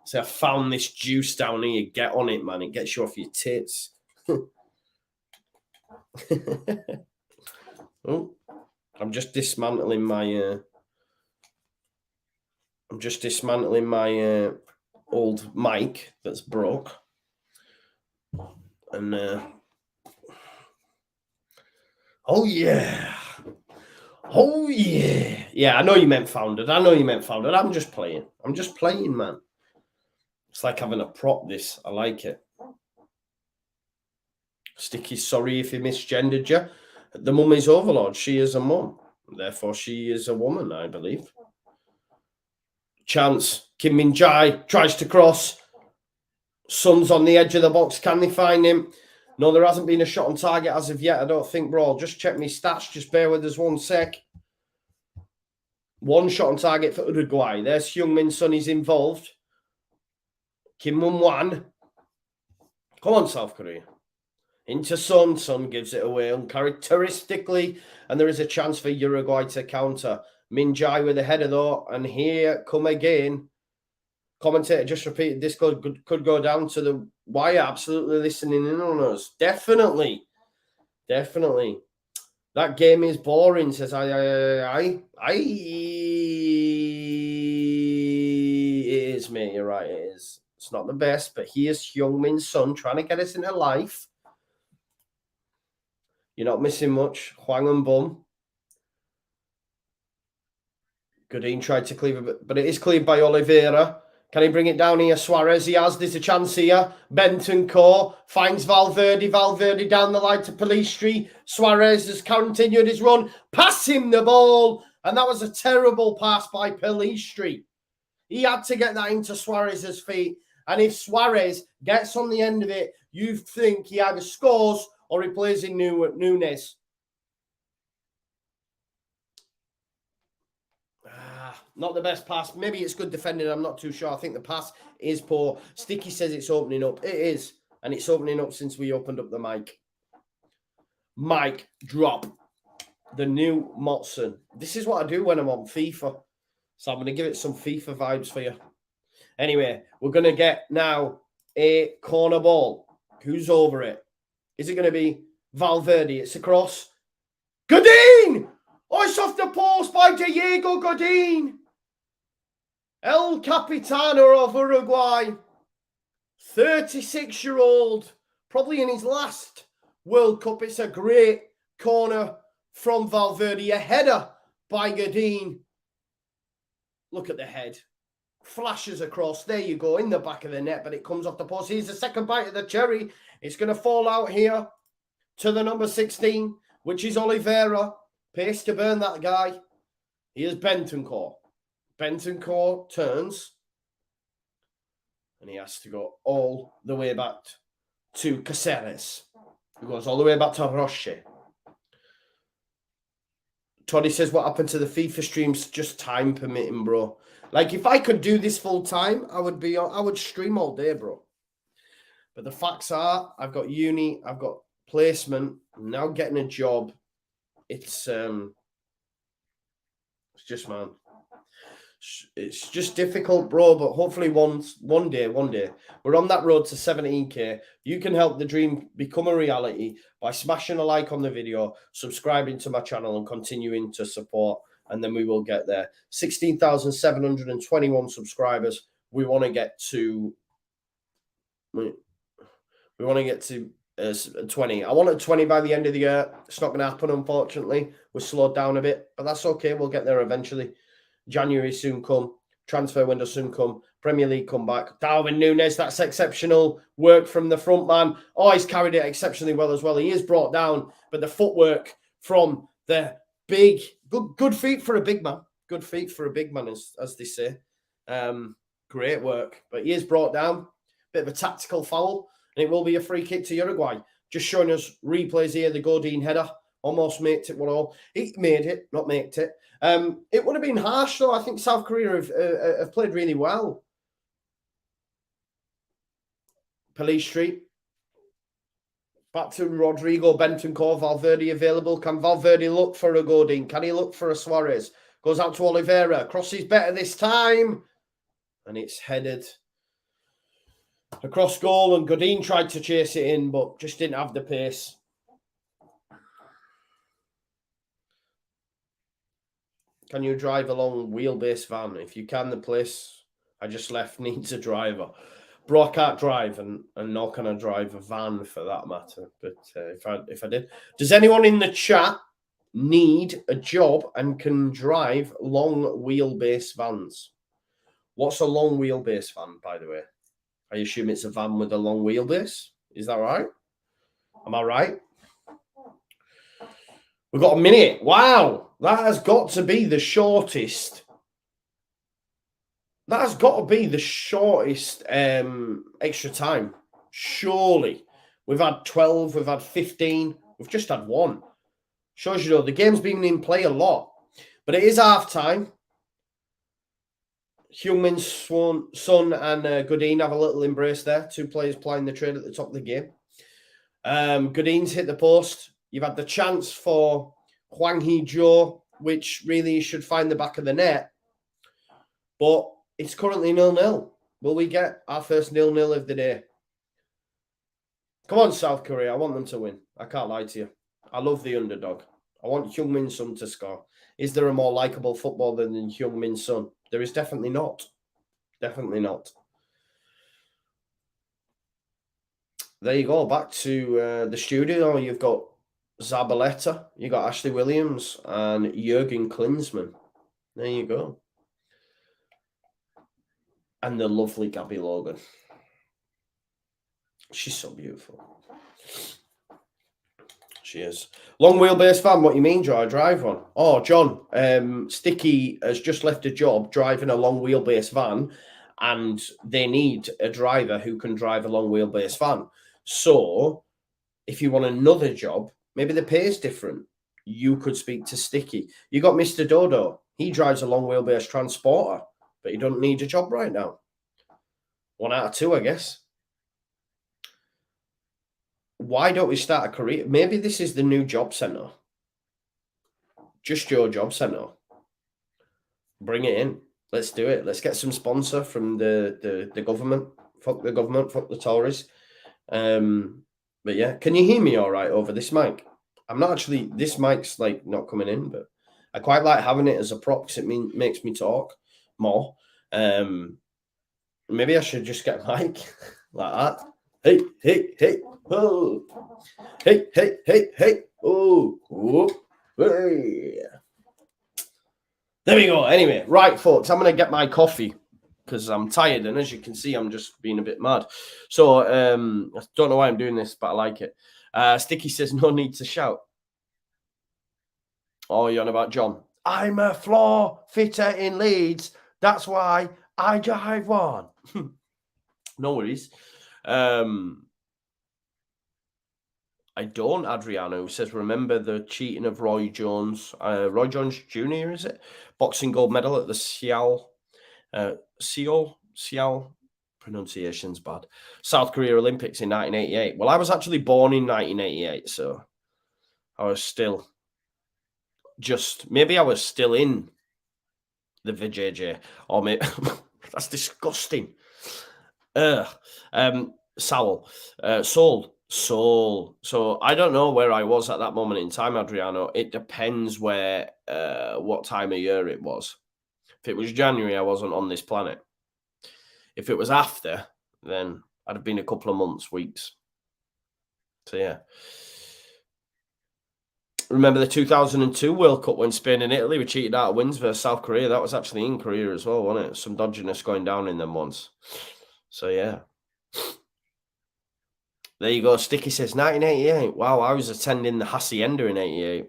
So I found this juice down here. Get on it, man. It gets you off your tits. Oh, I'm just dismantling my old mic that's broke. And oh yeah. Oh yeah. Yeah, I know you meant founded. I'm just playing. Man. It's like having a prop, this. I like it. Sticky, sorry if he misgendered you. The mum is Overlord. She is a mum. Therefore, she is a woman, I believe. Chance. Kim Min Jae tries to cross. Son's on the edge of the box. Can they find him? No, there hasn't been a shot on target as of yet, I don't think, bro. I'll just check my stats. Just bear with us 1 sec. 1 shot on target for Uruguay. There's Heung-min Son. He's involved. Kim Mun-wan. Come on, South Korea. Into Son. Son gives it away uncharacteristically. And there is a chance for Uruguay to counter. Min Jae with a header, though. And here come again. Commentator just repeated this could go down to the wire. Absolutely listening in on us. Definitely. Definitely. That game is boring, says I. It is, mate. You're right, it is. It's not the best, but here's Heung-min Son trying to get us into life. You're not missing much. Hwang and Bum. Godin tried to cleave it, but it is cleaved by Oliveira. Can he bring it down here? Suarez, he has. There's a chance here. Bentancur finds Valverde. Valverde down the line to Pelistri. Suarez has continued his run. Pass him the ball. And that was a terrible pass by Pelistri. He had to get that into Suarez's feet. And if Suarez gets on the end of it, you think he either scores or he plays in Nunes. Not the best pass. Maybe it's good defending. I'm not too sure. I think the pass is poor. Sticky says it's opening up. It is. And it's opening up since we opened up the mic. Mic drop. The new Motson. This is what I do when I'm on FIFA. So I'm going to give it some FIFA vibes for you. Anyway, we're going to get now a corner ball. Who's over it? Is it going to be Valverde? It's across. Godin! Oh, it's off the post by Diego Godin. El Capitano of Uruguay. 36-year-old. Probably in his last World Cup. It's a great corner from Valverde. A header by Godin. Look at the head. Flashes across. There you go. In the back of the net. But it comes off the post. Here's the second bite of the cherry. It's going to fall out here to the number 16, which is Oliveira. Pace to burn that guy. Here's Bentancur. Bentancur turns. And he has to go all the way back to Caceres. He goes all the way back to Roche. Toddy says, what happened to the FIFA streams? Just time permitting, bro. Like, if I could do this full time, I would stream all day, bro. But the facts are, I've got uni, I've got placement, I'm now getting a job. It's just, man, it's just difficult, bro. But hopefully one day, we're on that road to 17K. You can help the dream become a reality by smashing a like on the video, subscribing to my channel, and continuing to support. And then we will get there. 16,721 subscribers. We want to get to 20. I wanted 20 by the end of the year. It's not going to happen, unfortunately. We're slowed down a bit, but that's okay. We'll get there eventually. January soon come. Transfer window soon come. Premier League come back. Darwin Nunes, that's exceptional work from the front man. Oh, he's carried it exceptionally well as well. He is brought down, but the footwork from the big, good feet for a big man. Good feet for a big man, as they say. Great work. But he is brought down. Bit of a tactical foul. And it will be a free kick to Uruguay. Just showing us replays here. The Godin header. Almost made it. He made it, not made it. It would have been harsh, though. I think South Korea have played really well. Pelistri. Back to Rodrigo Bentancur. Valverde available. Can Valverde look for a Godin? Can he look for a Suarez? Goes out to Oliveira. Crosses better this time. And it's headed across goal. And Godin tried to chase it in, but just didn't have the pace. Can you drive a long wheelbase van? If you can, the place I just left needs a driver. Bro, I can't drive, and nor can I drive a van for that matter. But if I did. Does anyone in the chat need a job and can drive long wheelbase vans? What's a long wheelbase van, by the way? I assume it's a van with a long wheelbase. Is that right? Am I right? We've got a minute. Wow. That has got to be the shortest. That has got to be the shortest extra time. Surely. We've had 12, we've had 15, we've just had 1. Shows you, though, the game's been in play a lot. But it is half-time. Heung-min Son and Godin have a little embrace there. 2 players playing the trade at the top of the game. Godin's hit the post. You've had the chance for Hwang Hee-jo, which really should find the back of the net. But it's currently 0-0. Will we get our first 0-0 of the day? Come on, South Korea. I want them to win. I can't lie to you. I love the underdog. I want Heung-min Son to score. Is there a more likable footballer than Heung-min Son? There is definitely not. Definitely not. There you go. Back to the studio. You've got Zabaleta. You've got Ashley Williams and Jurgen Klinsmann. There you go. And the lovely Gabby Logan. She's so beautiful. She is. Long wheelbase van, what you mean, Joe? I drive one. Oh, John, Sticky has just left a job driving a long wheelbase van, and they need a driver who can drive a long wheelbase van. So if you want another job, maybe the pay is different. You could speak to Sticky. You got Mr. Dodo. He drives a long wheelbase transporter, but he doesn't need a job right now. 1 out of 2, I guess. Why don't we start a career? Maybe this is the new job centre. Just your job centre. Bring it in. Let's do it. Let's get some sponsor from the government. Fuck the government. Fuck the Tories. But yeah, can you hear me all right over this mic? I'm not actually, this mic's like not coming in, but I quite like having it as a prop because it makes me talk more. Maybe I should just get a mic like that. Hey, hey, hey, oh. Hey, hey, hey, hey, oh. Whoop. Hey. There we go. Anyway, right, folks, I'm going to get my coffee because I'm tired. And as you can see, I'm just being a bit mad. So I don't know why I'm doing this, but I like it. Sticky says, no need to shout. Oh, you're on about John. I'm a floor fitter in Leeds. That's why I drive one. No worries. I don't, Adriano, who says, remember the cheating of Roy Jones. Roy Jones Jr., is it? Boxing gold medal at the Seoul, pronunciation's bad, South Korea Olympics in 1988. Well, I was actually born in 1988, so I was still maybe I was still in the VJJ, or maybe, that's disgusting. Seoul. So I don't know where I was at that moment in time, Adriano. It depends where, what time of year it was. If it was January, I wasn't on this planet. If it was after, then I'd have been a couple of months, weeks. So yeah. Remember the 2002 World Cup when Spain and Italy were cheated out of wins versus South Korea? That was actually in Korea as well, wasn't it? Some dodginess going down in them once. So yeah. There you go. Sticky says 1988. Wow, I was attending the Hacienda in 88.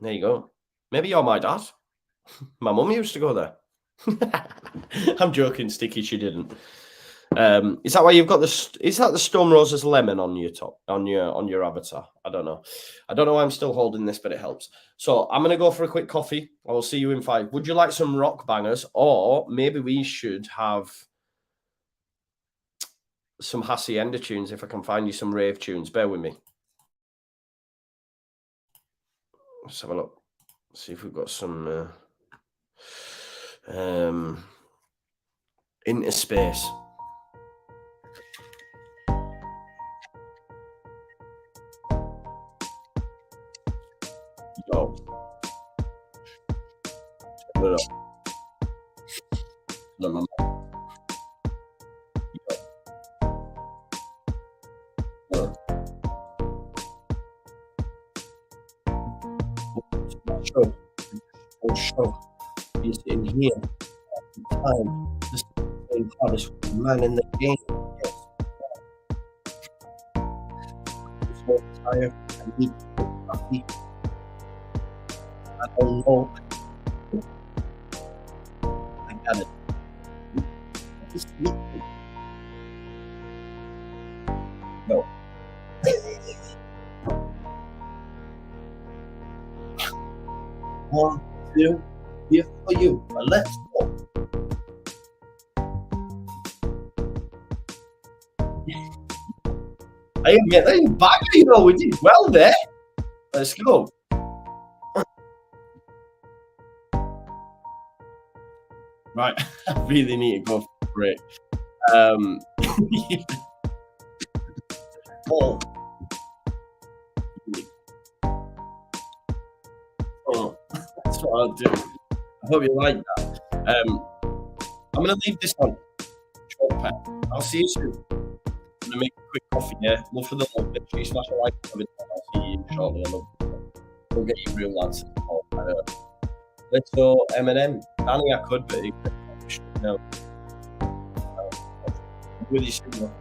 There you go. Maybe you're my dad. My mum used to go there. I'm joking, Sticky. She didn't. Is that why you've got the? Is that the Stone Roses lemon on your top on your avatar? I don't know. I don't know why I'm still holding this, but it helps. So I'm gonna go for a quick coffee. I will see you in 5. Would you like some rock bangers, or maybe we should have some Hacienda tunes if I can find you some rave tunes. Bear with me. Let's have a look. See if we've got some into space. Yo. No. No. Show is in here at the time. This is the hardest man in the game. Yes. I'm so tired. I need coffee. I don't know. I got it. No. 1, 2, here for you. Let's go. I admit that you're back, you know, we did well there. Let's go. Right, I really need to go for a break. Oh. Oh, that's what I'll do. I hope you like that. I'm going to leave this on. I'll see you soon. I'm going to make a quick coffee here. Love for the love. Make sure you smash a like on it. I'll see you shortly. We'll get you real lads. Let's go M&M. Danny, I could, but no. With you soon.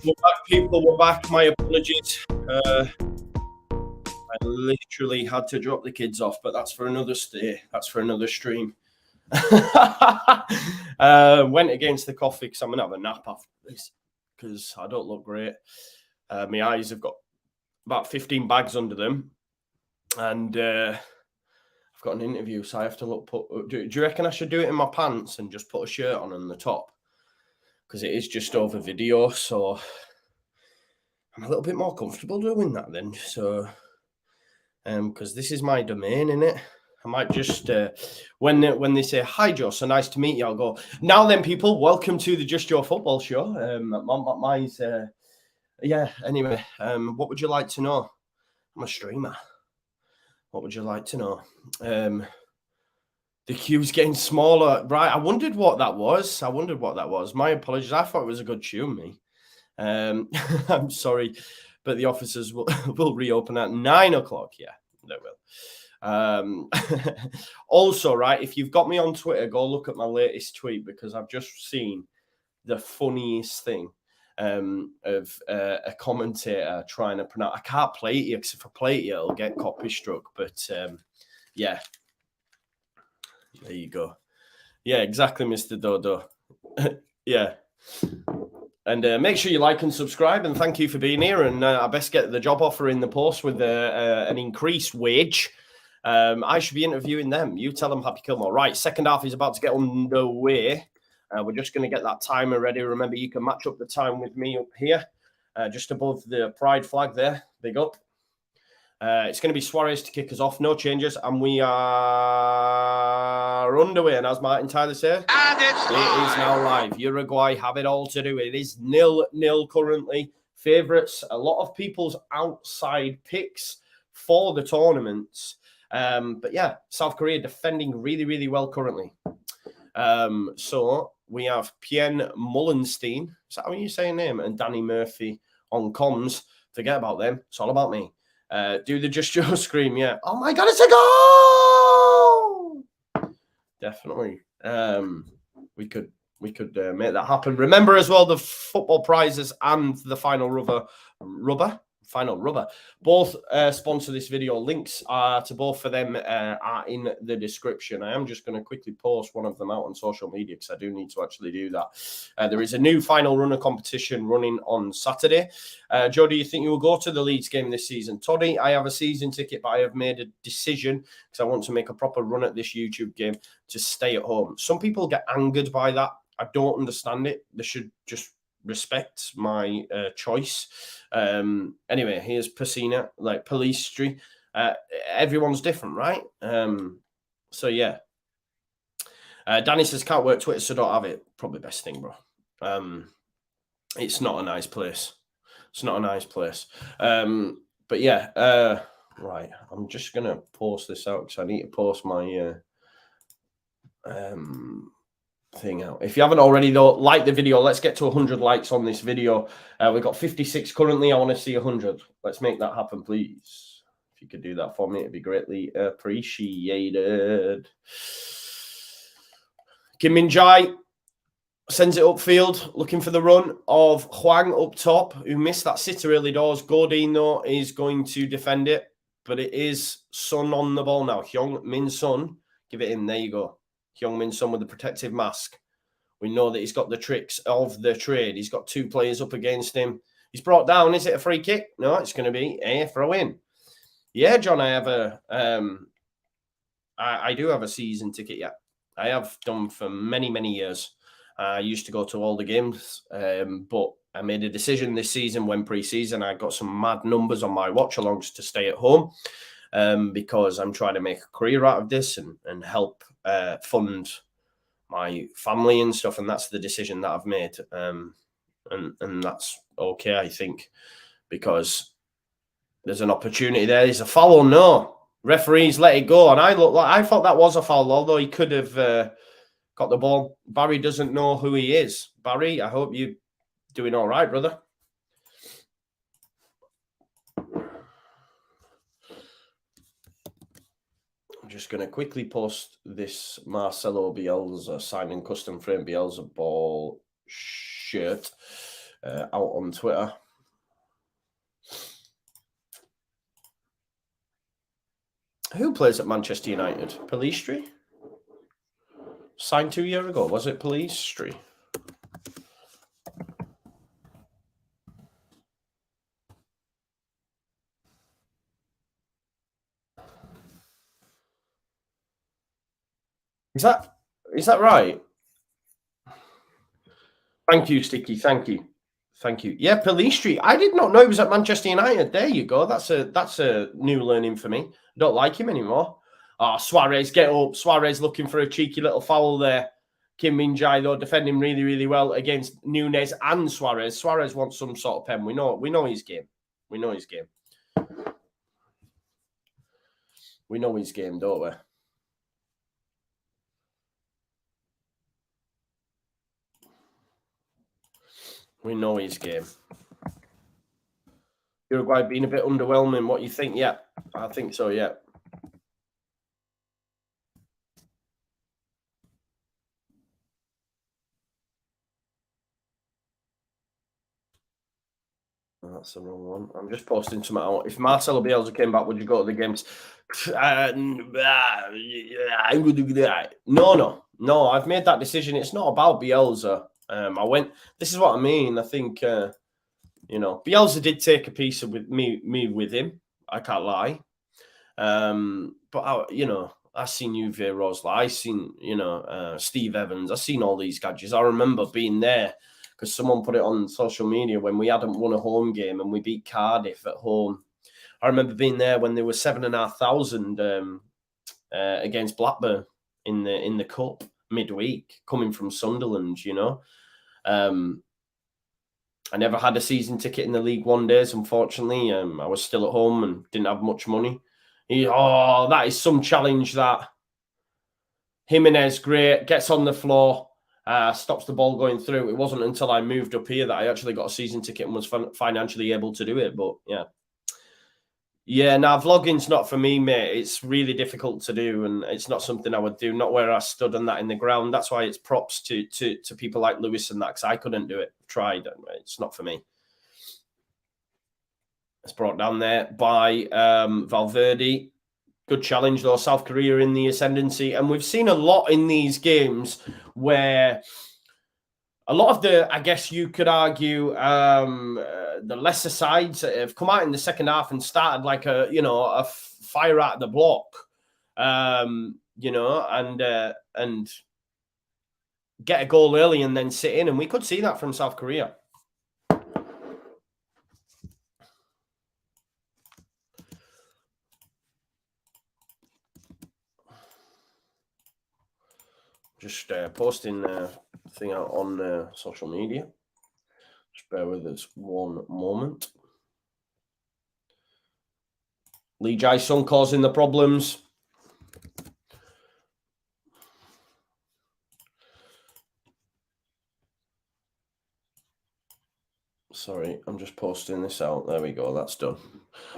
We're back, people. We're back. My apologies. I literally had to drop the kids off, but that's for another stay. That's for another stream. Went against the coffee because I'm going to have a nap after this because I don't look great. My eyes have got about 15 bags under them. And I've got an interview, so I have to look. Do you reckon I should do it in my pants and just put a shirt on the top? Because it is just over video, so I'm a little bit more comfortable doing that then. So, because this is my domain, innit? I might just when they say hi, Joe, so nice to meet you, I'll go, now then, people, welcome to the Just Joe Football Show. Anyway, what would you like to know? I'm a streamer. What would you like to know? The queue's getting smaller. Right, I wondered what that was. My apologies. I thought it was a good tune, me. I'm sorry, but the offices will reopen at 9 o'clock. Yeah, they will. Also, right, if you've got me on Twitter, go look at my latest tweet because I've just seen the funniest thing of a commentator trying to pronounce. I can't play it here because if I play it here, it'll get copy struck. But yeah, there you go. Yeah, exactly, Mr. Dodo. Yeah. And make sure you like and subscribe. And thank you for being here. And I best get the job offer in the post with an increased wage. I should be interviewing them. You tell them, Happy Kilmore. Right, second half is about to get underway. We're just going to get that timer ready. Remember, you can match up the time with me up here, just above the pride flag there. Big up. It's going to be Suarez to kick us off. No changes. And we are underway. And as Martin Tyler said, it is now live. Uruguay have it all to do. It is 0-0 currently. Favourites. A lot of people's outside picks for the tournaments. But yeah, South Korea defending really, really well currently. So we have Pien Mullenstein. Is that how you say your name? And Danny Murphy on comms. Forget about them. It's all about me. Do the Just Joe scream, yeah. Oh my God, it's a goal! Definitely. We could make that happen. Remember as well the football prizes and the final rubber. Both sponsor this video. Links to both of them are in the description. I am just going to quickly post one of them out on social media because I do need to actually do that. There is a new final runner competition running on Saturday. Joe, do you think you will go to the Leeds game this season? Toddy, I have a season ticket, but I have made a decision because I want to make a proper run at this YouTube game to stay at home. Some people get angered by that. I don't understand it. They should just respect my choice. Anyway, here's Pacina, like Police Street. Everyone's different, right? So yeah. Danny says can't work Twitter, so don't have it. Probably best thing, bro. It's not a nice place. But yeah, right. I'm just gonna post this out because I need to post my thing out. If you haven't already, though, like the video. Let's get to 100 likes on this video. We've got 56 currently. I want to see 100. Let's make that happen, please. If you could do that for me, it'd be greatly appreciated. Kim Min-jae sends it upfield, looking for the run of Hwang up top, who missed that sitter early doors. Godin, though, is going to defend it, but it is Son on the ball now. Hyung Min Son, give it in. There you go. Hyung Min Son with the protective mask. We know that he's got the tricks of the trade. He's got two players up against him. He's brought down. Is it a free kick? No, it's going to be a throw-in. Yeah, John, I have I do have a season ticket, yeah. I have done for many, many years. I used to go to all the games, but I made a decision this season when pre-season. I got some mad numbers on my watch-alongs to stay at home because I'm trying to make a career out of this and help fund my family and stuff, and that's the decision that I've made, and that's okay, I think, because there's an opportunity there. There's a foul, no. Referees let it go, and I thought that was a foul, although he could have got the ball. Barry doesn't know who he is. Barry, I hope you're doing all right, brother. Just going to quickly post this Marcelo Bielsa signing custom frame Bielsa ball shirt out on Twitter. Who plays at Manchester United? Pelistri? Signed 2 years ago. Was it Pelistri? Is that right? Thank you, Sticky. Thank you. Yeah, Pelistri. I did not know he was at Manchester United. There you go. That's a new learning for me. I don't like him anymore. Oh, Suarez, get up. Suarez looking for a cheeky little foul there. Kim Min-jae, though, defending really, really well against Nunez and Suarez. Suarez wants some sort of pen. We know his game. We know his game. We know his game, don't we? We know his game. Uruguay being a bit underwhelming. What you think? Yeah, I think so, yeah. Oh, that's the wrong one. I'm just posting something out. If Marcelo Bielsa came back, would you go to the games? No. I've made that decision. It's not about Bielsa. This is what I mean. I think, Bielsa did take a piece of me with him. I can't lie. But I've seen Uwe Rosler. I've seen, Steve Evans. I've seen all these gadgets. I remember being there because someone put it on social media when we hadn't won a home game and we beat Cardiff at home. I remember being there when there were 7,500 against Blackburn in the cup midweek, coming from Sunderland. I never had a season ticket in the League One days, unfortunately. I was still at home and didn't have much money. That is some challenge, that. Jimenez, great, gets on the floor, stops the ball going through. It wasn't until I moved up here that I actually got a season ticket and was financially able to do it. But, yeah. Yeah, now vlogging's not for me, mate. It's really difficult to do, and it's not something I would do, not where I stood on that in the ground. That's why it's props to people like Lewis and that, because I couldn't do it. Tried. It's not for me. It's brought down there by Valverde. Good challenge, though. South Korea in the ascendancy. And we've seen a lot in these games where a lot of the, I guess you could argue, the lesser sides have come out in the second half and started like a fire at the block, and get a goal early and then sit in. And we could see that from South Korea. Just posting the thing out on social media. Just bear with us one moment. Lee Jae-sung causing the problems. Sorry, I'm just posting this out. There we go. That's done.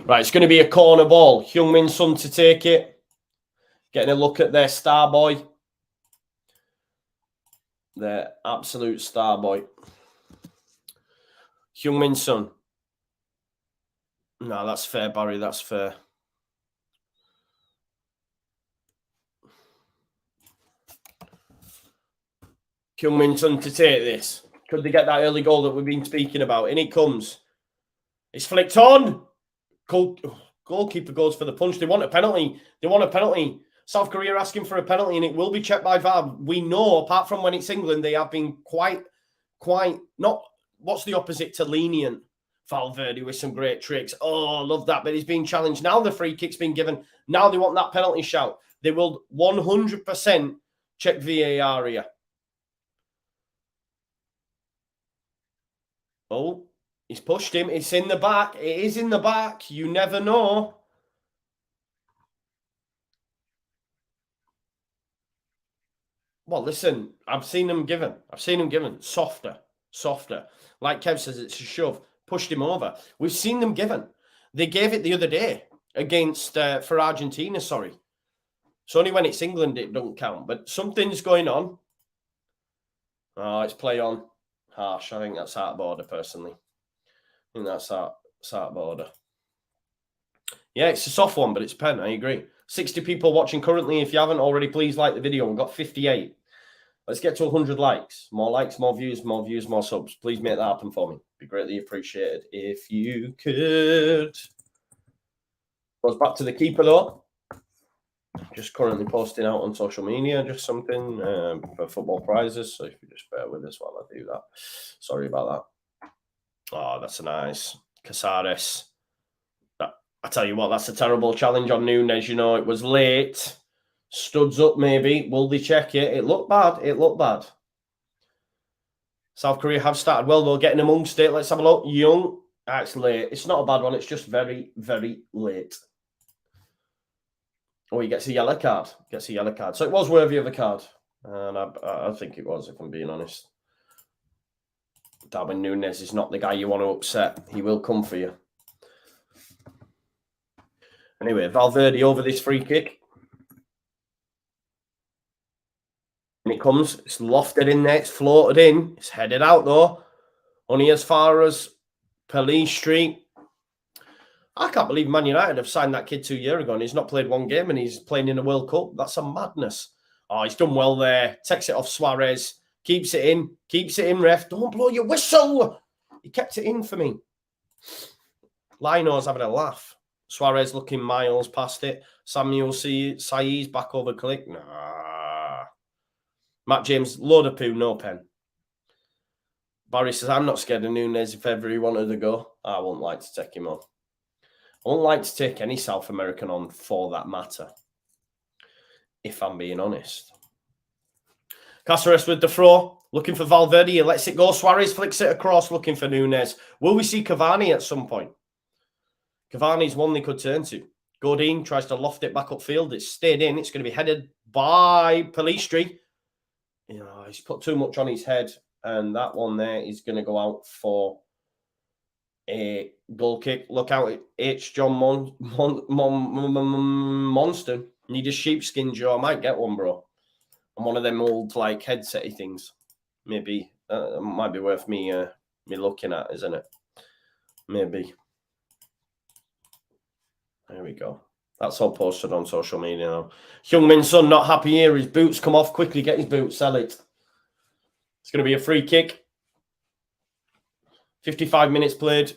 Right, it's going to be a corner ball. Heung-min Son to take it. Getting a look at their star boy. Their absolute star boy. Heung-min Son. No, that's fair, Barry. That's fair. Heung-min Son to take this. Could they get that early goal that we've been speaking about? In it comes. It's flicked on. Goalkeeper goes for the punch. They want a penalty. South Korea asking for a penalty, and it will be checked by VAR. We know, apart from when it's England, they have been quite not. What's the opposite to lenient? Valverde with some great tricks. Oh, love that. But he's being challenged. Now the free kick's been given. Now they want that penalty shout. They will 100% check VAR here. Oh, he's pushed him. It's in the back. It is in the back. You never know. Well, listen, I've seen them given. Softer. Like Kev says, it's a shove. Pushed him over. We've seen them given. They gave it the other day against, for Argentina, sorry. It's only when it's England it don't count. But something's going on. Oh, it's play on. Harsh. I think that's out of order, personally. I think that's out of order. Yeah, it's a soft one, but it's pen. I agree. 60 people watching currently. If you haven't already, please like the video. We've got 58. Let's get to 100 likes. More likes, more views, more subs. Please make that happen for me. Be greatly appreciated if you could. Goes back to the keeper, though. Just currently posting out on social media, just something for football prizes. So if you just bear with us while I do that. Sorry about that. Oh, that's a nice Casares. I tell you what, that's a terrible challenge on Nunes. You know, it was late. Studs up, maybe. Will they check it? It looked bad. It looked bad. South Korea have started well, though, getting amongst it. Let's have a look. Young. That's late. It's not a bad one. It's just very, very late. Oh, he gets a yellow card. Gets a yellow card. So it was worthy of a card. And I think it was, if I'm being honest. Darwin Nunes is not the guy you want to upset. He will come for you. Anyway, Valverde over this free kick. And it comes. It's lofted in there. It's floated in. It's headed out, though. Only as far as Police Street. I can't believe Man United have signed that kid 2 years ago and he's not played one game and he's playing in a World Cup. That's a madness. Oh, he's done well there. Takes it off Suarez. Keeps it in. Keeps it in, ref. Don't blow your whistle. He kept it in for me. Lino's having a laugh. Suarez looking miles past it. Samuel Saiz back over click. Nah. Matt James, load of poo, no pen. Barry says, I'm not scared of Nunes if ever he wanted to go. I wouldn't like to take him on. I wouldn't like to take any South American on for that matter, if I'm being honest. Caceres with the throw, looking for Valverde. He lets it go. Suarez flicks it across, looking for Nunes. Will we see Cavani at some point? Cavani's one they could turn to. Godin tries to loft it back upfield. It's stayed in. It's going to be headed by Pelistri. You know, he's put too much on his head, and that one there is going to go out for a goal kick. Look out, H. John Monston. Need a sheepskin, Joe. I might get one, bro. And one of them old, like, headset-y things. Maybe. It might be worth me looking at, isn't it? Maybe. There we go. That's all posted on social media now. Heung-min Son not happy here. His boots come off. Quickly get his boots. Sell it. It's going to be a free kick. 55 minutes played.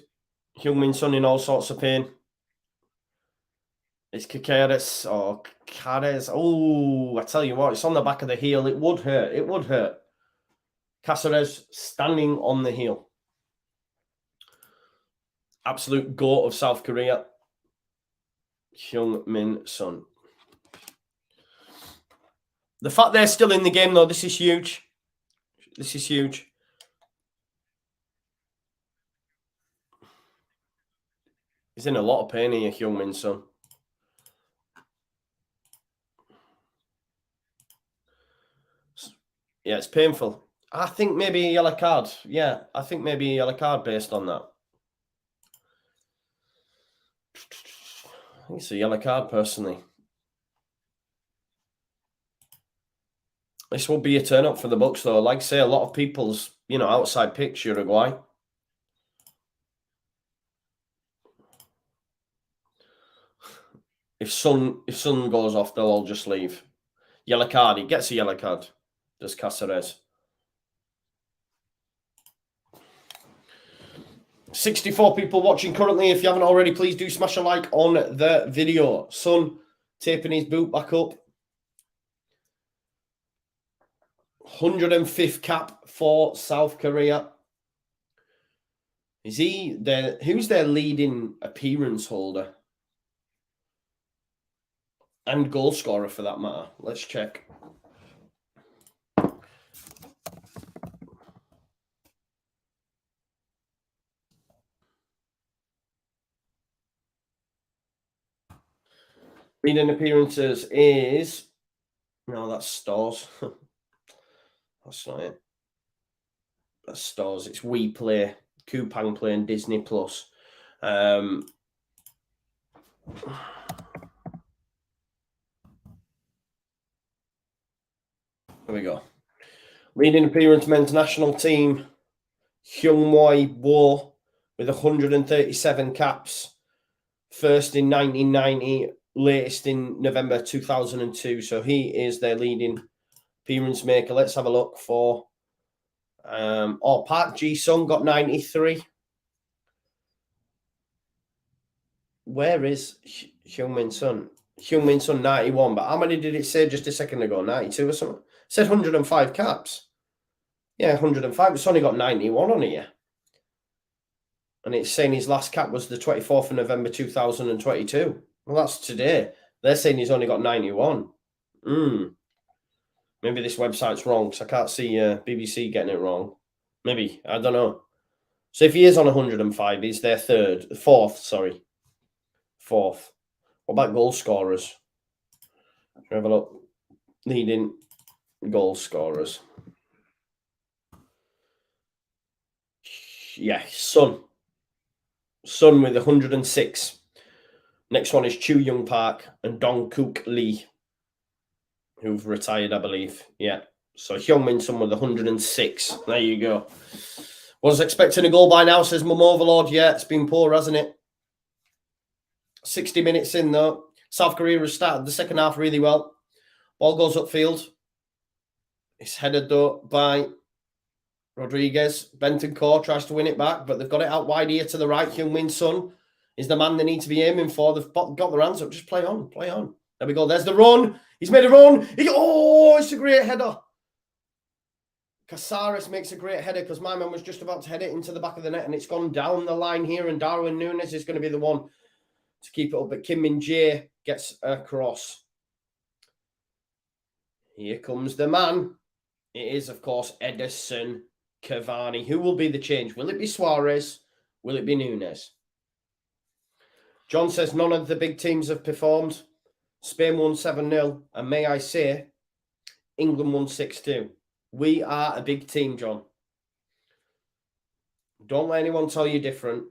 Heung-min Son in all sorts of pain. It's Caceres. Oh, Caceres. Oh, I tell you what. It's on the back of the heel. It would hurt. It would hurt. Caceres standing on the heel. Absolute goat of South Korea. Heung-min Son. The fact they're still in the game, though, this is huge. This is huge. He's in a lot of pain here, Heung-min Son. Yeah, it's painful. I think maybe a yellow card. Yeah, I think maybe a yellow card based on that. I think it's a yellow card, personally. This will be a turn-up for the Bucks, though. Like I say, a lot of people's, outside picks, Uruguay. If Sun goes off, they'll all just leave. Yellow card. He gets a yellow card. Does Caceres. 64 people watching currently. If you haven't already, please do smash a like on the video. Sun taping his boot back up. 105th cap for South Korea. Is he there? Who's their leading appearance holder? And goal scorer, for that matter. Let's check. Leading appearances is... No, that's Stars. That's not it. That's Stars. It's We Play. Coupang Play and Disney Plus. There we go. Leading appearance men's national team. Hyungwoo Wo with 137 caps. First in 1990, latest in November 2002. So he is their leading appearance maker. Let's have a look for... Park Ji-sung got 93. Where is Hyungmin Sun? Hyungmin Sun 91. But how many did it say just a second ago? 92 or something? It said 105 caps. Yeah, 105. It's only got 91 on here. And it's saying his last cap was the 24th of November 2022. Well, that's today. They're saying he's only got 91. Maybe this website's wrong because I can't see BBC getting it wrong. Maybe. I don't know. So if he is on 105, he's their fourth. What about goal scorers? Have a look. Leading goal scorers. Yeah, Son with 106. Next one is Chu Young Park and Dong Kook Lee, who've retired, I believe. Yeah. So Hyungmin Son with 106. There you go. Was expecting a goal by now, says Mum Overlord. Yeah, it's been poor, hasn't it? 60 minutes in, though. South Korea has started the second half really well. Ball goes upfield. It's headed, though, by Rodriguez. Bentancur tries to win it back, but they've got it out wide here to the right. Hyungmin Son is the man they need to be aiming for. They've got their hands up. Just play on. There we go. There's the run. He's made a run. It's a great header. Casares makes a great header because my man was just about to head it into the back of the net and it's gone down the line here, and Darwin Núñez is going to be the one to keep it up. But Kim Min-jae gets a cross. Here comes the man. It is, of course, Edison Cavani. Who will be the change? Will it be Suarez? Will it be Núñez? John says none of the big teams have performed. Spain won 7-0. And may I say, England won 6-2. We are a big team, John. Don't let anyone tell you different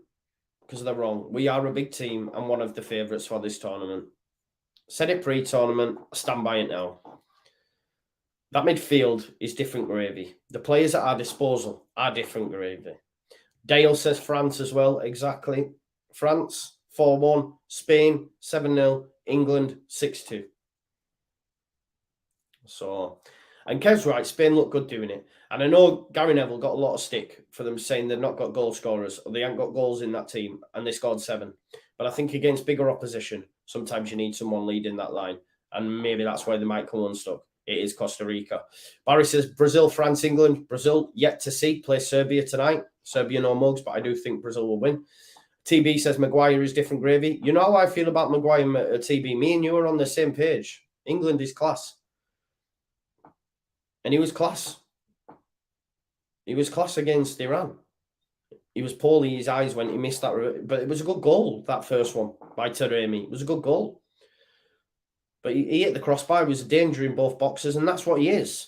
because they're wrong. We are a big team and one of the favourites for this tournament. Said it pre-tournament. Stand by it now. That midfield is different gravy. The players at our disposal are different gravy. Dale says France as well. Exactly. France, 4-1. Spain, 7-0. England, 6-2. So, and Kev's right. Spain look good doing it. And I know Gary Neville got a lot of stick for them saying they've not got goal scorers or they haven't got goals in that team and they scored 7. But I think against bigger opposition, sometimes you need someone leading that line. And maybe that's where they might come unstuck. It is Costa Rica. Barry says Brazil, France, England. Brazil yet to see. Play Serbia tonight. Serbia no mugs, but I do think Brazil will win. TB says Maguire is different gravy. You know how I feel about Maguire, TB. Me and you are on the same page. England is class. And he was class. He was class against Iran. He was poorly. His eyes went. He missed that. But it was a good goal, that first one by Taremi. It was a good goal. But he hit the crossbar. He was a danger in both boxes, and that's what he is.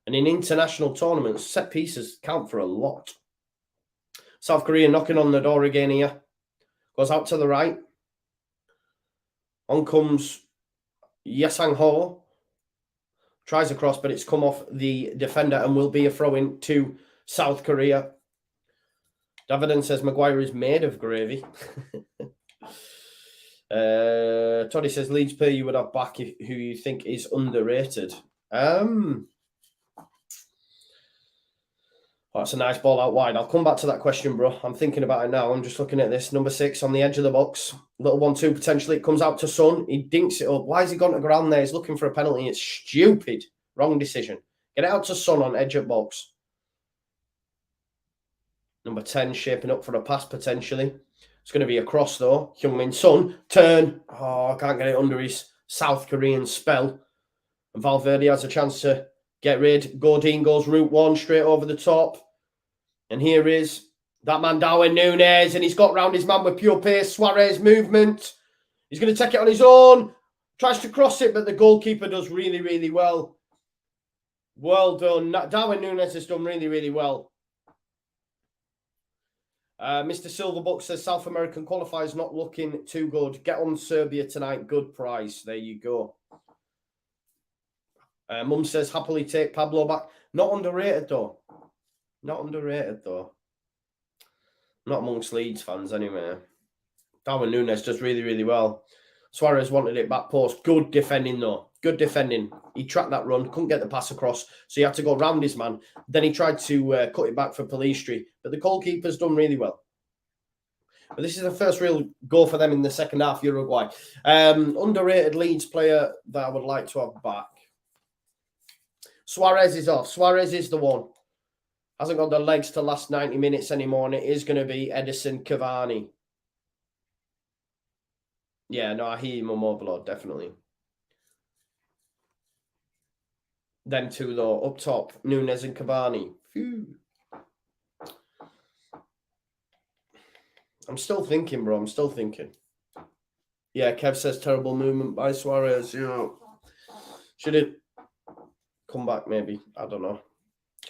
And in international tournaments, set pieces count for a lot. South Korea knocking on the door again here. Goes out to the right. On comes Yesang Ho. Tries a cross, but it's come off the defender and will be a throw-in to South Korea. Davidan says Maguire is made of gravy. Toddy says Leeds player you would have back who you think is underrated. That's a nice ball out wide. I'll come back to that question, bro. I'm thinking about it now. I'm just looking at this. Number 6 on the edge of the box. Little 1-2 potentially. It comes out to Son. He dinks it up. Why has he gone to ground there? He's looking for a penalty. It's stupid. Wrong decision. Get it out to Son on edge of box. Number 10 shaping up for a pass potentially. It's going to be a cross though. Hyungmin Son. Turn. Oh, I can't get it under his South Korean spell. And Valverde has a chance to get rid. Godin goes route 1 straight over the top. And here is that man Darwin Núñez. And he's got round his man with pure pace. Suarez movement. He's going to take it on his own. Tries to cross it, but the goalkeeper does really, really well. Well done. Darwin Núñez has done really, really well. Mr. Silverbuck says South American qualifiers not looking too good. Get on Serbia tonight. Good prize. There you go. Mum says happily take Pablo back. Not underrated though. Not underrated though. Not amongst Leeds fans, anyway. Darwin Núñez does really, really well. Suarez wanted it back post. Good defending, though. Good defending. He tracked that run, couldn't get the pass across, so he had to go round his man. Then he tried to cut it back for Pellistri, but the goalkeeper's done really well. But this is the first real goal for them in the second half, Uruguay. Underrated Leeds player that I would like to have back. Suarez is off. Suarez is the one. Hasn't got the legs to last 90 minutes anymore, and it is going to be Edison Cavani. Yeah, no, I hear you, Mobile, definitely. Them two, though, up top, Núñez and Cavani. Phew. I'm still thinking, bro. I'm still thinking. Yeah, Kev says terrible movement by Suarez. You know, should it come back, maybe? I don't know.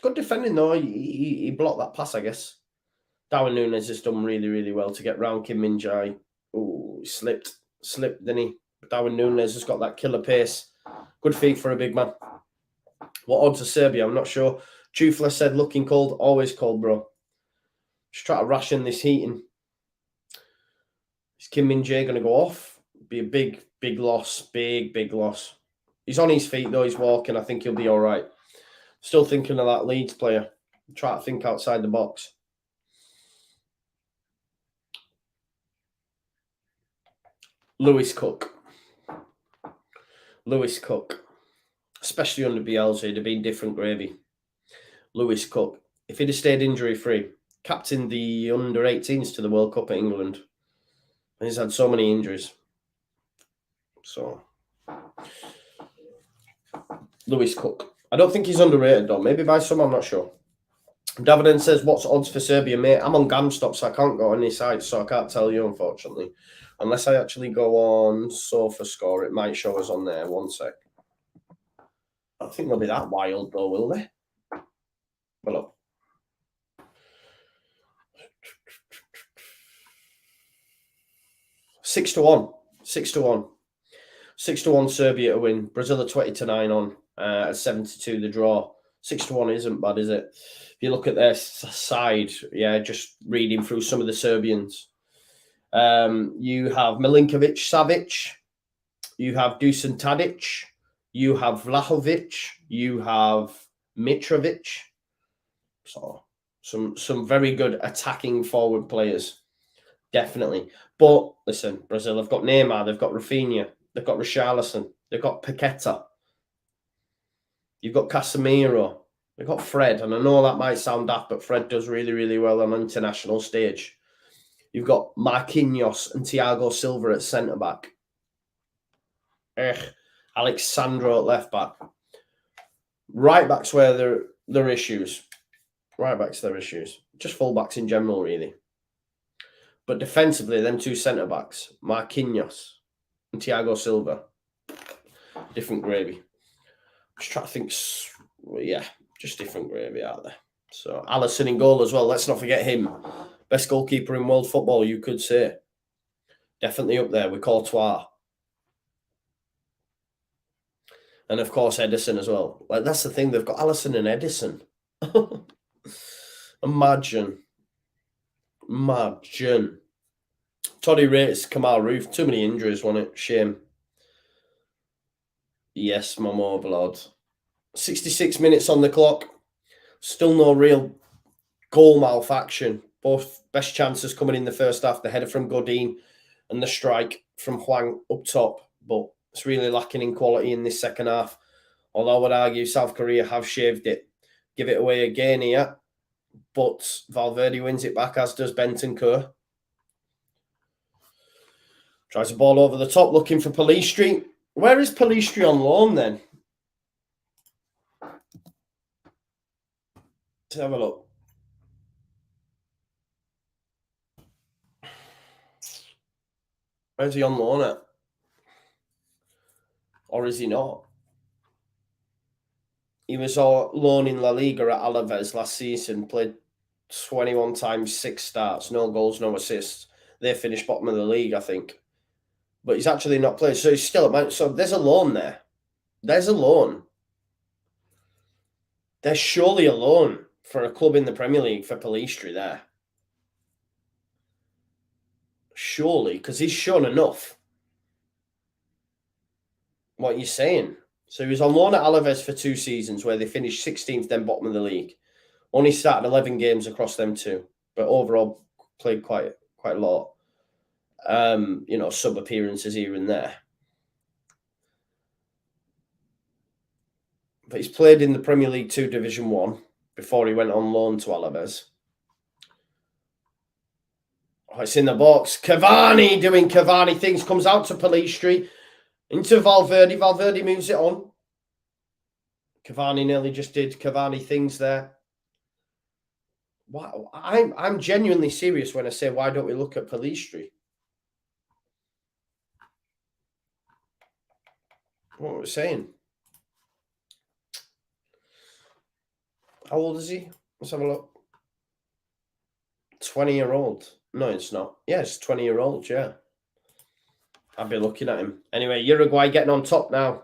Good defending, though. He blocked that pass, I guess. Darwin Núñez has done really, really well to get round Kim Min-jae. Oh, he slipped, didn't he? Darwin Núñez has got that killer pace. Good feet for a big man. What odds are Serbia? I'm not sure. Chufla said, looking cold, always cold, bro. Just try to ration this heating. Is Kim Min-jae going to go off? Be a big, big loss. Big, big loss. He's on his feet, though. He's walking. I think he'll be all right. Still thinking of that Leeds player. Try to think outside the box. Lewis Cook. Lewis Cook. Especially under Bielsa, it'd have been different gravy. Lewis Cook. If he'd have stayed injury-free, captained the under-18s to the World Cup at England. And he's had so many injuries. So, Lewis Cook. I don't think he's underrated, though. Maybe by some, I'm not sure. Davidan says, what's odds for Serbia, mate? I'm on GamStop, so I can't go on any sites, so I can't tell you, unfortunately. Unless I actually go on SofaScore, it might show us on there. One sec. I don't think they'll be that wild, though, will they? Well, look. Six to one. 6-1 Serbia to win. Brazil are 20-9 on at 7-2 the draw. 6-1 isn't bad, is it? If you look at their side, yeah, just reading through some of the Serbians. You have Milinkovic Savic, you have Dusan Tadic, you have Vlahovic, you have Mitrovic. So some very good attacking forward players, definitely. But listen, Brazil have got Neymar, they've got Rafinha, they've got Richarlison, they've got Paqueta, you've got Casemiro, they've got Fred, and I know that might sound daft, but Fred does really, really well on an international stage. You've got Marquinhos and Thiago Silva at centre-back. Alex Sandro at left-back. Right-backs where there are issues. Right-backs, there are issues. Just full-backs in general, really. But defensively, them two centre-backs, Marquinhos and Thiago Silva, different gravy. Just trying to think, yeah, just different gravy out there. So, Alisson in goal as well. Let's not forget him. Best goalkeeper in world football, you could say. Definitely up there with Courtois. And, of course, Edison as well. Like, that's the thing. They've got Alisson and Edison. Imagine. Toddy rates Kamal Roof. Too many injuries, wasn't it? Shame. Yes, my blood. 66 minutes on the clock. Still no real goal malfaction. Both best chances coming in the first half. The header from Godin and the strike from Hwang up top. But it's really lacking in quality in this second half. Although I would argue South Korea have shaved it. Give it away again here. But Valverde wins it back, as does Bentancur. Tries the ball over the top, looking for Pellistri. Where is Pellistri on loan then? Let's have a look. Where's he on loan at? Or is he not? He was on loan in La Liga at Alaves last season, played 21 times, 6 starts, no goals, no assists. They finished bottom of the league, I think. But he's actually not played, so he's still at Man. So there's a loan there. There's a loan. There's surely a loan for a club in the Premier League for Pellistri there. Surely, because he's shown enough. What are you saying? So he was on loan at Alaves for 2 seasons where they finished 16th, then bottom of the league. Only started 11 games across them 2, but overall played quite a lot. You know, sub appearances here and there. But he's played in the Premier League 2 Division 1 before he went on loan to Alaves. Oh, it's in the box. Cavani doing Cavani things. Comes out to Police Street. Into Valverde. Valverde moves it on. Cavani nearly just did Cavani things there. Wow, I'm genuinely serious when I say, why don't we look at Police Street? What we're saying? How old is he? Let's have a look. 20-year-old. No, it's not. Yeah, it's 20-year-old, yeah. I'd be looking at him. Anyway, Uruguay getting on top now.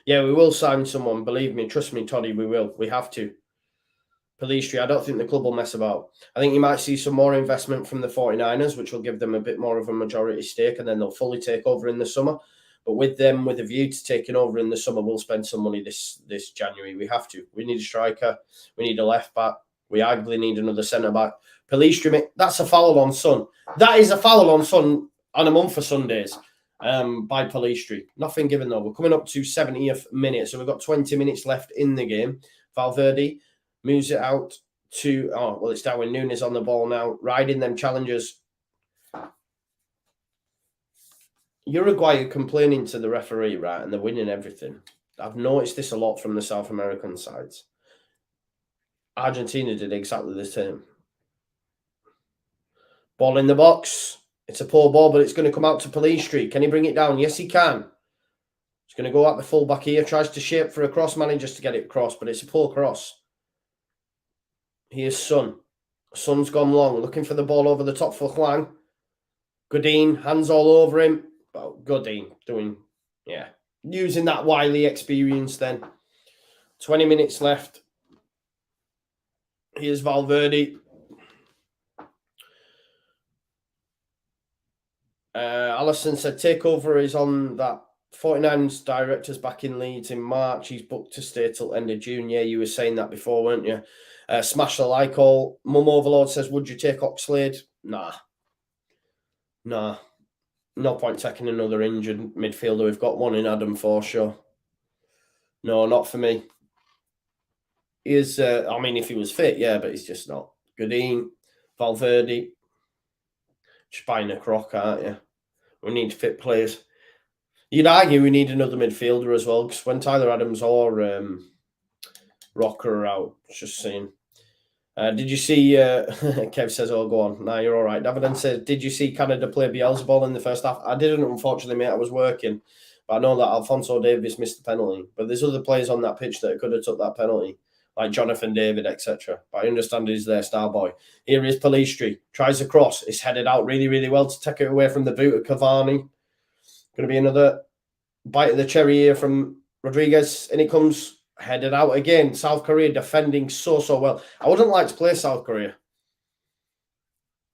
Yeah, we will sign someone. Believe me. Trust me, Toddy, we will. We have to. Police Street, I don't think the club will mess about. I think you might see some more investment from the 49ers, which will give them a bit more of a majority stake, and then they'll fully take over in the summer. But with them, with a view to taking over in the summer, we'll spend some money this January. We have to. We need a striker. We need a left back. We arguably need another centre back. Police Street, that's a foul on Son. That is a foul on Son on a month for Sundays by Police Street. Nothing given, though. We're coming up to 70th minute, so we've got 20 minutes left in the game. Valverde moves it out to, it's Darwin Núñez on the ball now, riding them challengers. Uruguay are complaining to the referee, right, and they're winning everything. I've noticed this a lot from the South American sides. Argentina did exactly the same. Ball in the box. It's a poor ball, but it's going to come out to Police Street. Can he bring it down? Yes, he can. He's going to go out the full back here. Tries to shape for a cross, manages to get it across, but it's a poor cross. Here's Son. Son's gone long, looking for the ball over the top for Huang. Godin, hands all over him. Well, Godin doing, using that wily experience then. 20 minutes left. Here's Valverde. Allison said takeover is on that 49's directors back in Leeds in March. He's booked to stay till end of June. Yeah, you were saying that before, weren't you? Smash the like all. Mum Overlord says, would you take Oxlade? Nah. No point taking another injured midfielder. We've got one in Adam Forshaw. No, not for me. He is, if he was fit, yeah, but he's just not. Godin, Valverde. Just buying a crock, aren't you? We need fit players. You'd argue we need another midfielder as well, because when Tyler Adams or Rocker are out, just saying. Did you see, Kev says, oh, go on. Nah, you're all right. Davidan says, did you see Canada play Beelzebub in the first half? I didn't, unfortunately, mate. I was working. But I know that Alfonso Davies missed the penalty. But there's other players on that pitch that could have took that penalty, like Jonathan David, etc. But I understand he's their star boy. Here is Police Street. Tries a cross. It's headed out really, really well to take it away from the boot of Cavani. Going to be another bite of the cherry here from Rodriguez. And it comes headed out again. South Korea defending so well. I wouldn't like to play South Korea.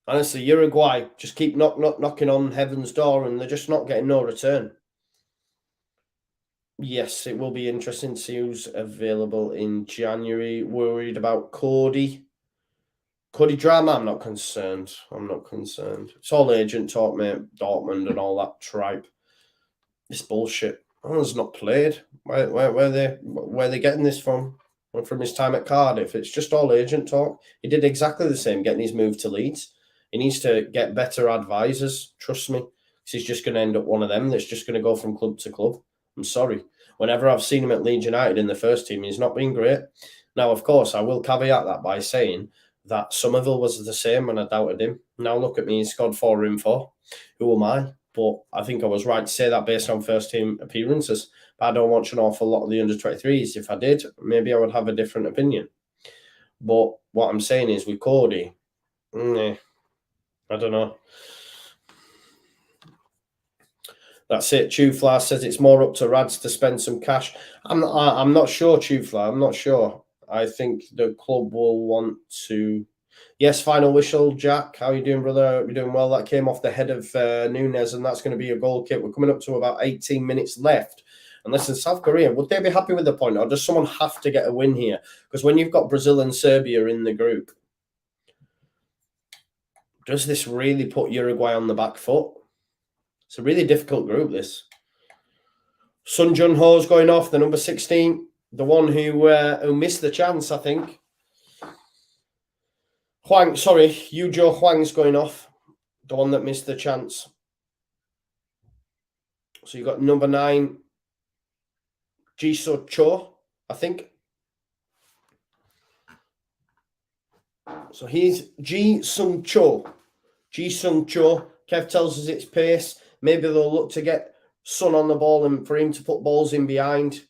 Honestly, Uruguay just keep knocking on heaven's door and they're just not getting no return. Yes, it will be interesting to see who's available in January. Worried about Cody drama? I'm not concerned. It's all agent talk, mate. Dortmund and all that tripe. This bullshit. One's not played. Where are they getting this from? From his time at Cardiff. It's just all agent talk. He did exactly the same getting his move to Leeds. He needs to get better advisors. Trust me. He's just going to end up one of them that's just going to go from club to club. I'm sorry. Whenever I've seen him at Leeds United in the first team, he's not been great. Now, of course, I will caveat that by saying that Somerville was the same when I doubted him. Now look at me, he scored 4 in 4. Who am I? But I think I was right to say that based on first team appearances. But I don't watch an awful lot of the under-23s. If I did, maybe I would have a different opinion. But what I'm saying is with Cody, I don't know. That's it. Chufla says it's more up to Rads to spend some cash. I'm not sure, Chufla. I'm not sure. I think the club will want to. Yes, final whistle, Jack. How are you doing, brother? You're doing well. That came off the head of Nunes, and that's going to be a goal kick. We're coming up to about 18 minutes left. And listen, South Korea, would they be happy with the point, or does someone have to get a win here? Because when you've got Brazil and Serbia in the group, does this really put Uruguay on the back foot? It's a really difficult group, this. Sun Jun-ho's going off, the number 16, the one who missed the chance, I think. Yu-Jo Huang's going off, the one that missed the chance. So you've got number 9, JUSTJOE, I think. So he's Ji-Sung-cho. Ji-Sung-cho. Kev tells us it's pace. Maybe they'll look to get Sun on the ball and for him to put balls in behind.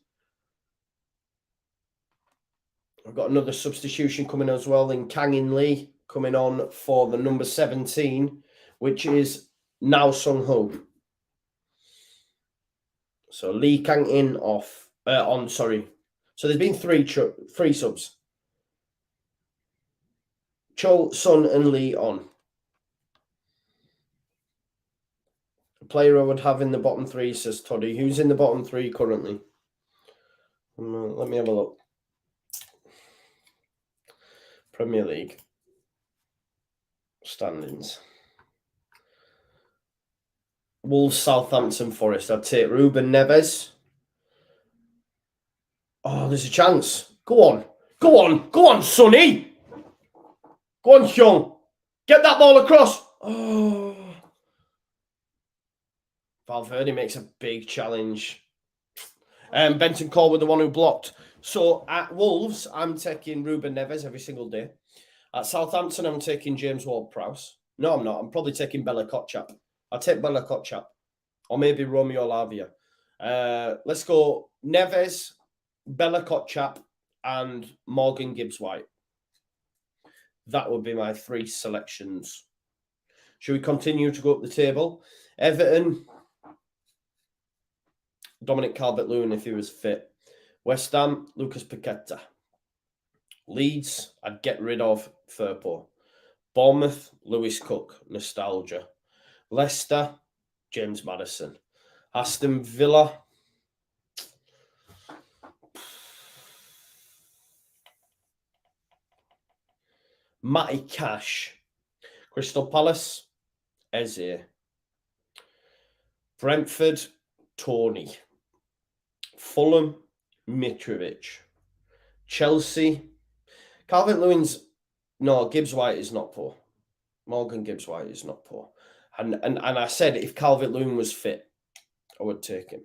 I've got another substitution coming as well in Kang-in Lee coming on for the number 17, which is Now Sung-ho. So Lee Kang-in on. So there's been three subs. Cho, Sun, and Lee on. A player I would have in the bottom 3, says Toddy. Who's in the bottom 3 currently? Let me have a look. Premier League standings. Wolves, Southampton, Forest. I'd take Ruben Neves. Oh, there's a chance. Go on. Go on. Go on, Sonny. Go on, Hyung. Get that ball across. Oh. Valverde makes a big challenge. Benton Cole with the one who blocked. So at Wolves, I'm taking Ruben Neves every single day. At Southampton, I'm taking James Ward-Prowse. No, I'm not. I'm probably taking Bella Kotchap. I'll take Bella Kotchap. Or maybe Romeo Lavia. Let's go Neves, Bella Kotchap, and Morgan Gibbs-White. That would be my 3 selections. Should we continue to go up the table? Everton, Dominic Calvert-Lewin if he was fit. West Ham, Lucas Paqueta. Leeds, I'd get rid of Firpo. Bournemouth, Lewis Cook, nostalgia. Leicester, James Maddison. Aston Villa, Matty Cash. Crystal Palace, Eze. Brentford, Tony. Fulham, Mitrovic. Chelsea, Calvert-Lewin's... No, Gibbs-White is not poor. Morgan Gibbs-White is not poor. And I said if Calvert-Lewin was fit, I would take him.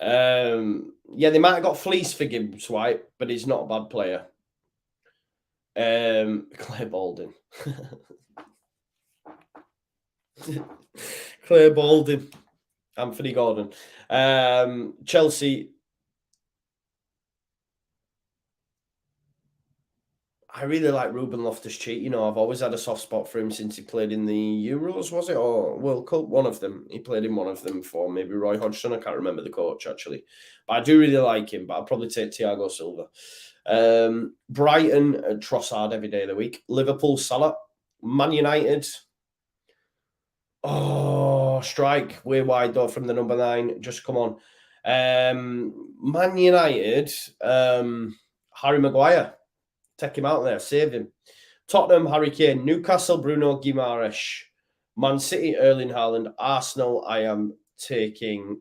Yeah, they might have got fleeced for Gibbs-White, but he's not a bad player. Claire Balding. Claire Balding. Anthony Gordon. Chelsea. I really like Ruben Loftus-Cheek. You know, I've always had a soft spot for him since he played in the Euros, was it? Or World Cup? One of them. He played in one of them for maybe Roy Hodgson. I can't remember the coach, actually. But I do really like him, but I'll probably take Thiago Silva. Brighton, Trossard every day of the week. Liverpool, Salah. Man United. Oh, strike. Way wide, though, from the number 9. Just come on. Man United, Harry Maguire. Take him out there. Save him. Tottenham, Harry Kane. Newcastle, Bruno Guimaraes. Man City, Erling Haaland. Arsenal, I am taking...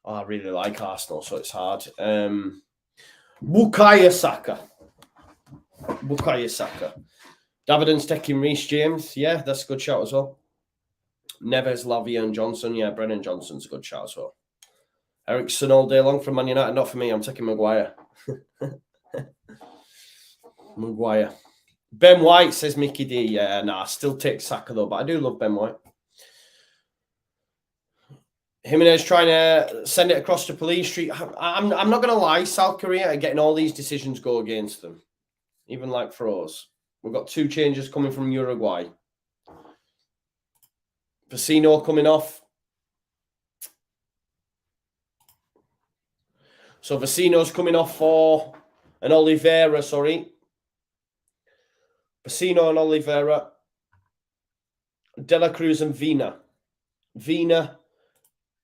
Oh, I really like Arsenal, so it's hard. Bukayo Saka. Bukayo Saka. Daviden's taking Reece James. Yeah, that's a good shout as well. Neves, Lavia, and Johnson. Yeah, Brennan Johnson's a good shout as well. Ericsson all day long from Man United. Not for me. I'm taking Maguire. Maguire. Ben White, says Mickey D. Yeah, I still take Saka though, but I do love Ben White. Jimenez trying to send it across to Police Street. I'm not going to lie, South Korea are getting all these decisions go against them, even like throws. We've got 2 changes coming from Uruguay. Vecino coming off. So Vecino's coming off for an Oliveira, sorry. Pacino and Oliveira. De La Cruz and Vina. Vina,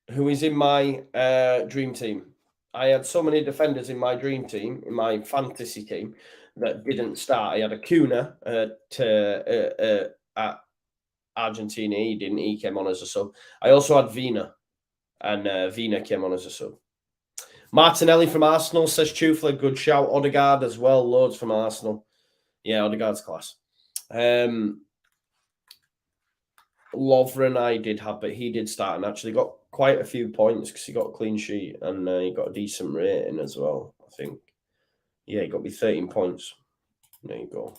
who is in my dream team. I had so many defenders in my dream team, in my fantasy team, that didn't start. I had Acuna at Argentina. He didn't. He came on as a sub. I also had Vina, and Vina came on as a sub. Martinelli from Arsenal, says Chufler. Good shout. Odegaard as well. Loads from Arsenal. Yeah, Odegaard's class. Lovren I did have, but he did start and actually got quite a few points because he got a clean sheet and he got a decent rating as well, I think. Yeah, he got me 13 points. There you go.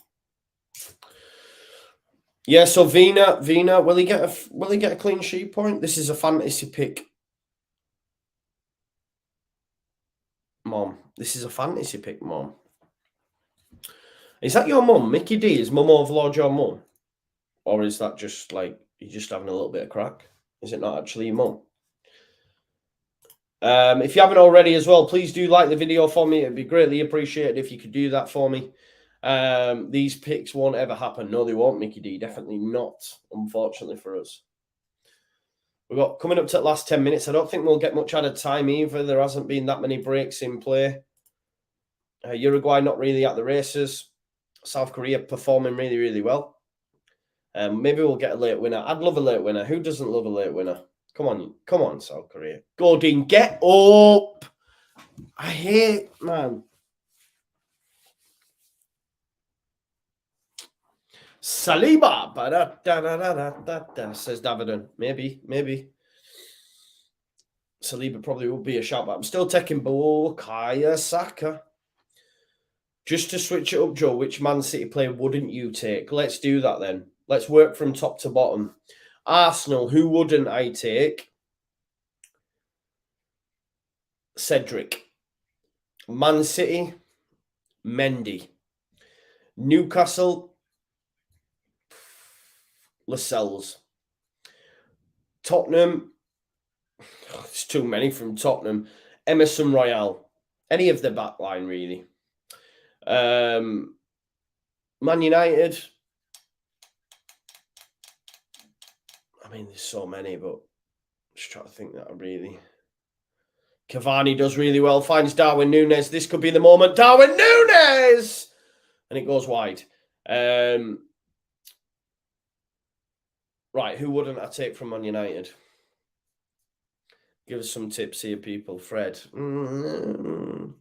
Yeah, so Vina, will he get a clean sheet point? This is a fantasy pick. Mom, this is a fantasy pick, Mom. Is that your mum? Mickey D, is Mum Overlord your mum? Or is that just like you're just having a little bit of crack? Is it not actually your mum? If you haven't already as well, please do like the video for me. It'd be greatly appreciated if you could do that for me. These picks won't ever happen. No, they won't, Mickey D. Definitely not, unfortunately for us. We've got coming up to the last 10 minutes. I don't think we'll get much added time either. There hasn't been that many breaks in play. Uruguay not really at the races. South Korea performing really, really well. Maybe we'll get a late winner. I'd love a late winner. Who doesn't love a late winner? Come on, South Korea. Godin, get up. I hate, man. Saliba, says Davidan. Maybe. Saliba probably will be a shout, but I'm still taking Bukayo Saka. Just to switch it up, Joe, which Man City player wouldn't you take? Let's do that then. Let's work from top to bottom. Arsenal, who wouldn't I take? Cedric. Man City, Mendy. Newcastle, Lascelles. Tottenham, there's too many from Tottenham. Emerson Royale. Any of the back line, really. Man United. I mean, there's so many, but just trying to think that really. Cavani does really well. Finds Darwin Núñez. This could be the moment. Darwin Núñez! And it goes wide. Right, who wouldn't I take from Man United? Give us some tips here, people. Fred. I'm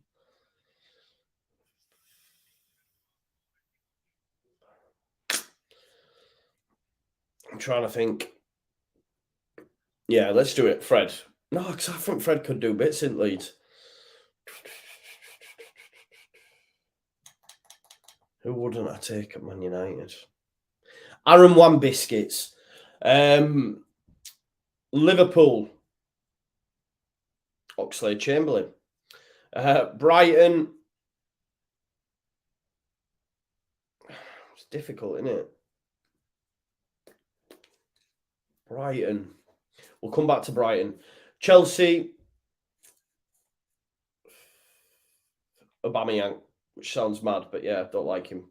trying to think. Yeah, let's do it. Fred. No, because I think Fred could do bits in Leeds. Who wouldn't I take at Man United? Aaron Wan-Biscuits. Liverpool. Oxlade-Chamberlain. Brighton. It's difficult, isn't it? Brighton. We'll come back to Brighton. Chelsea. Aubameyang, which sounds mad, but yeah, don't like him.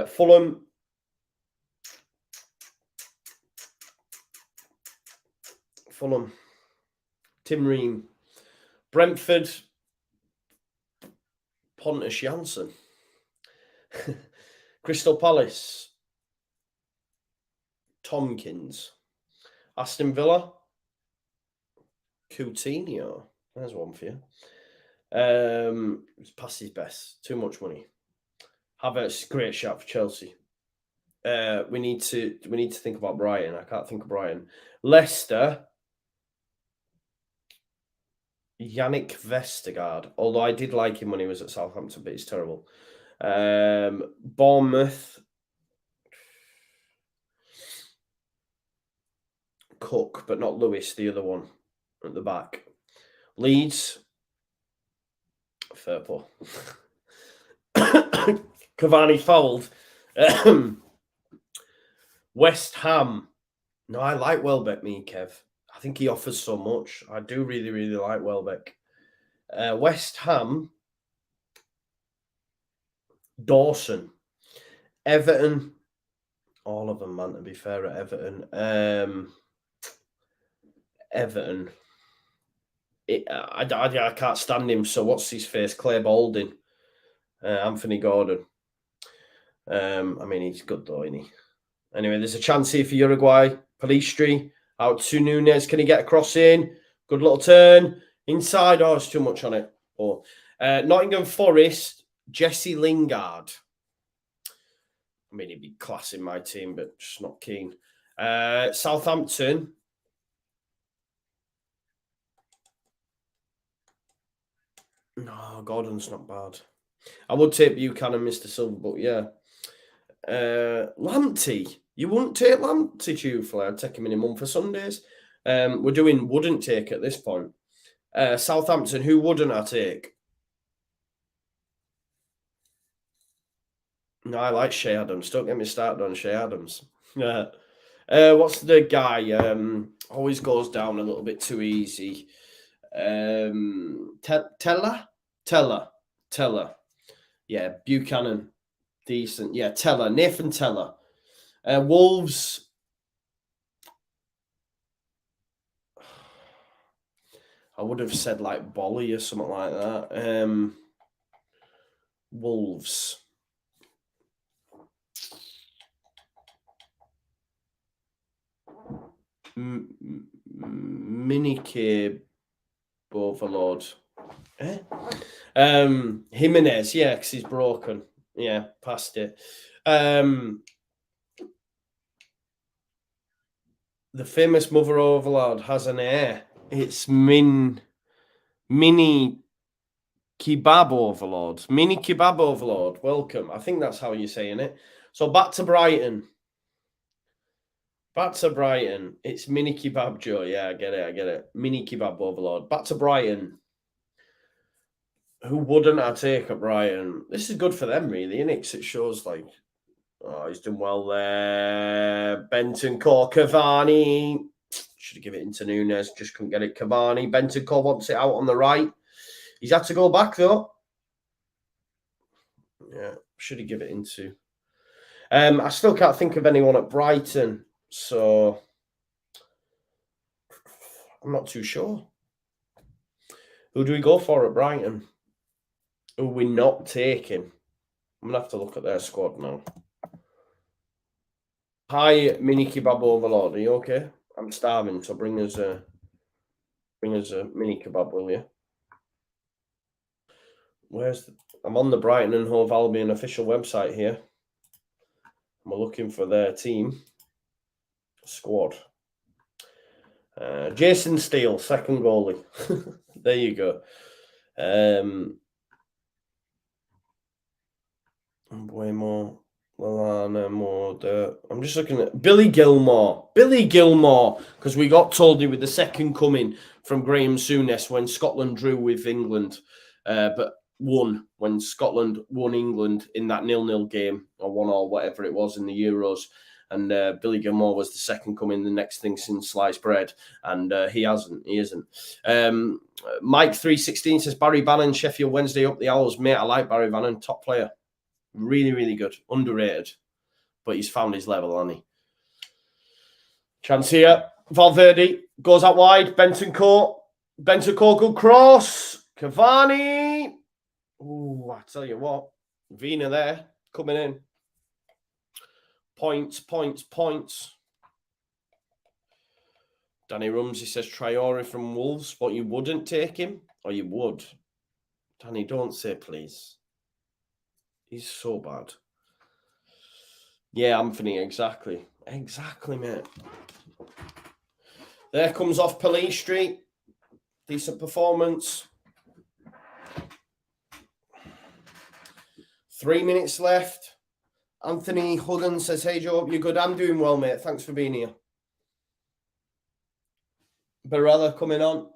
Fulham. Tim Ream. Brentford. Pontus Jansson. Crystal Palace. Tompkins. Aston Villa. Coutinho. There's one for you. It's past his best. Too much money. Havertz, great shot for Chelsea. We need to think about Brighton. I can't think of Brighton. Leicester. Yannick Vestergaard. Although I did like him when he was at Southampton, but he's terrible. Bournemouth. Cook, but not Lewis, the other one at the back. Leeds. Fair play. Cavani fouled. West Ham. No, I like Welbeck, Kev. I think he offers so much. I do really, really like Welbeck. West Ham. Dawson. Everton. All of them, man, to be fair, at Everton. Everton. I can't stand him. So what's his face? Clay Balding. Anthony Gordon. I mean, he's good though, isn't he? Anyway, there's a chance here for Uruguay. Palistri out to Nunez. Can he get across in? Good little turn. Inside. Oh, it's too much on it. Oh. Nottingham Forest. Jesse Lingard. I mean, he'd be class in my team, but just not keen. Southampton. No, Gordon's not bad. I would take Buchanan, Mr. Silver, but yeah. Lamptey. You wouldn't take Lamptey, truthfully. I'd take him in a month for Sundays. We're doing wouldn't take at this point. Southampton, who wouldn't I take? No, I like Shea Adams. Don't get me started on Shea Adams. What's the guy? Always goes down a little bit too easy. Teller. Yeah, Buchanan. Decent. Yeah, Teller. Nathan Teller. Wolves. I would have said like Bolly or something like that. Wolves. Minike Overlord. Jimenez, yeah, because he's broken. Yeah, past it. The famous Mother Overlord has an heir. It's Mini Kebab Overlord. Mini Kebab Overlord. Welcome. I think that's how you're saying it. So back to Brighton. It's Mini Kebab Joe. Yeah, I get it. Mini Kebab Overlord. Back to Brighton. Who wouldn't I take at Brighton? This is good for them, really, isn't it? 'Cause it shows like, oh, he's done well there. Bentancur, Cavani. Should have given it into Nunez. Just couldn't get it. Cavani. Bentancur wants it out on the right. He's had to go back, though. Yeah, should have given it into. I still can't think of anyone at Brighton. So I'm not too sure. Who do we go for at Brighton? Who are we not taking? I'm going to have to look at their squad now. Hi, Mini Kebab Overlord. Are you okay? I'm starving, so bring us a mini kebab, will you? I'm on the Brighton and Hove Albion official website here. We're looking for their team squad. Jason Steele, second goalie. There you go. Buemo, Lallana, Moda. I'm just looking at Billy Gilmore, because we got told he was the second coming from Graham Souness when Scotland drew with England, but won when Scotland won England in that 0-0 game, or 1-1, whatever it was in the Euros. And Billy Gilmore was the second coming, the next thing since sliced bread. And he isn't. Mike 316 says, Barry Bannon, Sheffield Wednesday up the Owls. Mate, I like Barry Bannon, top player. Really, really good. Underrated. But he's found his level, hasn't he? Chance here. Valverde goes out wide. Bentancur, good cross. Cavani. Ooh, I tell you what. Vina there, coming in. Points. Danny Rumsey says Traore from Wolves, but you wouldn't take him? Or you would? Danny, don't say please. He's so bad. Yeah, Anthony, exactly. Exactly, mate. There comes off Palistri. Decent performance. 3 minutes left. Anthony Hudden says, hey, Joe, hope you're good. I'm doing well, mate. Thanks for being here. Barella coming on.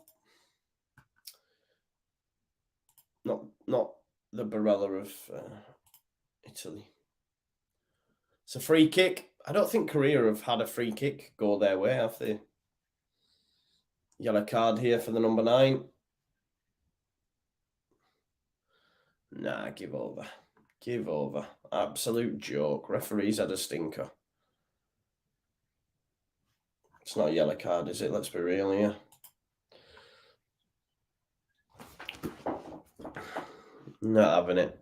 Not the Barella of Italy. It's a free kick. I don't think Korea have had a free kick go their way, have they? Yellow card here for the number 9. Nah, give over. Give over. Absolute joke. Referees had a stinker. It's not a yellow card, is it? Let's be real here. Not having it.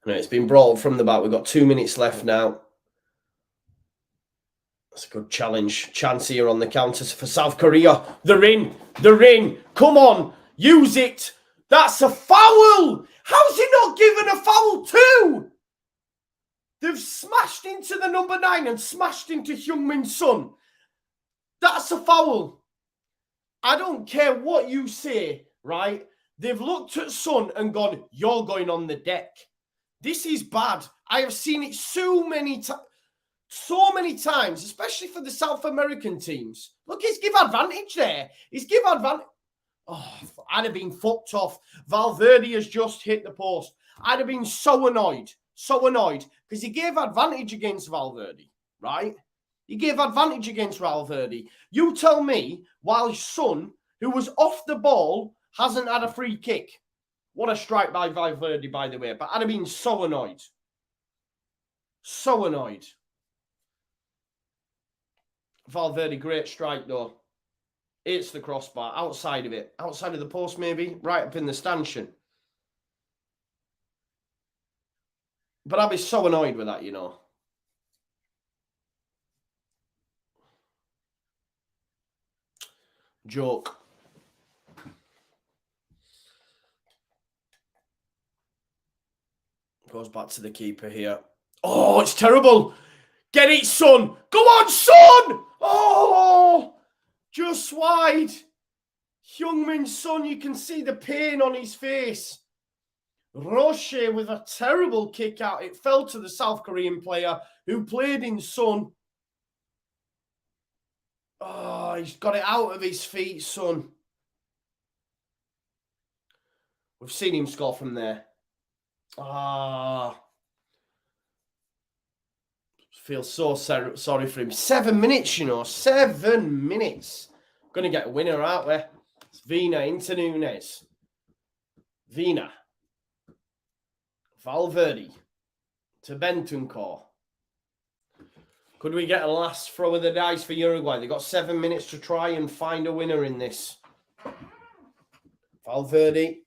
No, it's been brought up from the back. We've got 2 minutes left now. That's a good challenge. Chance here on the counters for South Korea. They're in. They're in. Come on. Use it. That's a foul. How's he not given a foul too? They've smashed into the number 9 and smashed into Heung-min Son. That's a foul. I don't care what you say, right? They've looked at Son and gone, you're going on the deck. This is bad. I have seen it so many times, especially for the South American teams. Look, he's give advantage there. He's give advantage. Oh, I'd have been fucked off. Valverde has just hit the post. I'd have been so annoyed because he gave advantage against Valverde, right? He gave advantage against Valverde. You tell me while Son, who was off the ball, hasn't had a free kick. What a strike by Valverde, by the way. But I'd have been so annoyed. So annoyed. Valverde, great strike, though. It's the crossbar. Outside of it. Outside of the post, maybe. Right up in the stanchion. But I'd be so annoyed with that, you know. Joke. Goes back to the keeper here. Oh, it's terrible. Get it, Son. Go on, Son. Oh, just wide. Heung-min Son, you can see the pain on his face. Roche with a terrible kick out. It fell to the South Korean player who played in Son. Oh, he's got it out of his feet, Son. We've seen him score from there. Feel so sorry for him. 7 minutes, you know. 7 minutes. Going to get a winner, aren't we? It's Vina into Nunes. Vina. Valverde. To Bentancur. Could we get a last throw of the dice for Uruguay? They've got 7 minutes to try and find a winner in this. Valverde.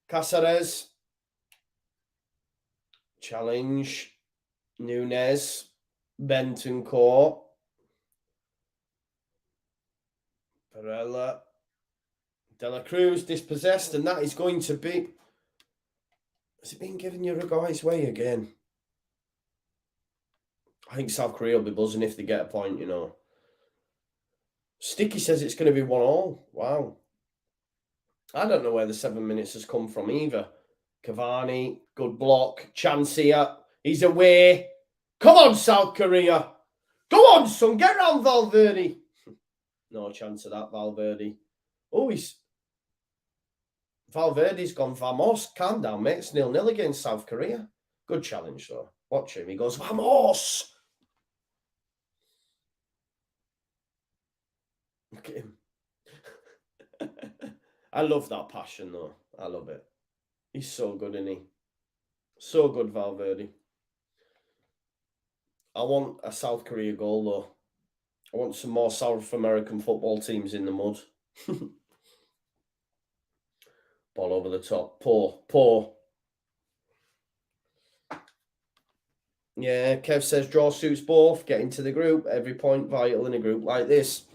Cáceres. Challenge. Nunes. Bentancur. Perella. De La Cruz dispossessed, and that is going to be... Has it been given Uruguay's way again? I think South Korea will be buzzing if they get a point, you know. Sticky says it's going to be 1-1. Wow. I don't know where the 7 minutes has come from either. Cavani, good block. Chance here. He's away. Come on, South Korea. Go on, son. Get round Valverde. No chance of that, Valverde. Oh, Valverde's gone, vamos. Calm down, mate. It's 0-0 against South Korea. Good challenge, though. Watch him. He goes, vamos. Look at him. I love that passion, though. I love it. He's so good, isn't he? So good, Valverde. I want a South Korea goal, though. I want some more South American football teams in the mud. Ball over the top. Poor. Yeah, Kev says draw suits both. Get into the group. Every point vital in a group like this.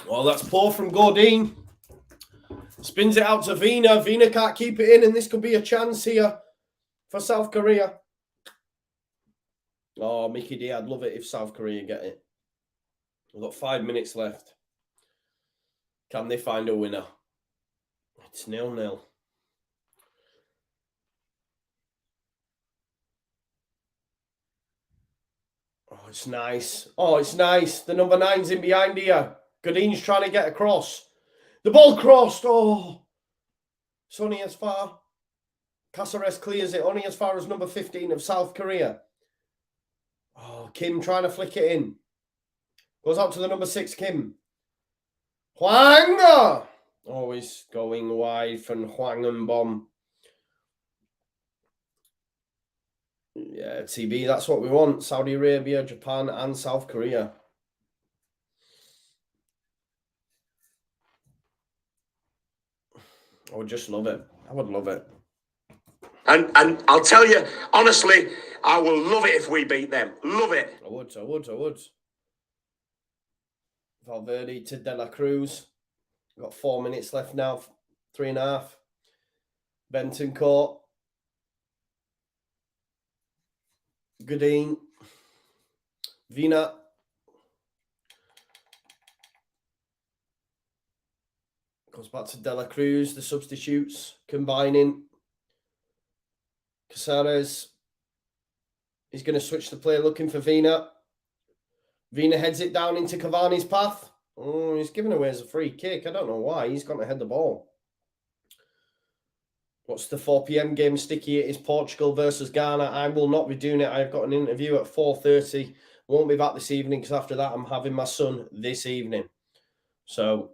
Well, that's poor from Godin. Spins it out to Vina. Vina can't keep it in, and this could be a chance here for South Korea. Oh, Mickey D, I'd love it if South Korea get it. We've got 5 minutes left. Can they find a winner? It's 0-0. Oh, it's nice. Oh, it's nice. The number 9's in behind here. Godin's trying to get across. The ball crossed. Oh. It's only as far. Cáceres clears it only as far as number 15 of South Korea. Oh, Kim trying to flick it in. Goes out to the number 6, Kim. Huang! Always going wide from Huang and Bomb. Yeah, TB, that's what we want. Saudi Arabia, Japan, and South Korea. I would just love it. I would love it. And I'll tell you, honestly, I will love it if we beat them. Love it. I would. Valverde to De La Cruz. Got 4 minutes left now. 3.5. Benton Court. Godin. Vina. Goes back to De La Cruz. The substitutes combining. Casares. He's going to switch the play looking for Vina. Vina heads it down into Cavani's path. Oh, he's giving away as a free kick. I don't know why. He's got to head the ball. What's the 4 p.m. game? Sticky? It is Portugal versus Ghana. I will not be doing it. I've got an interview at 4:30. Won't be back this evening because after that I'm having my son this evening. So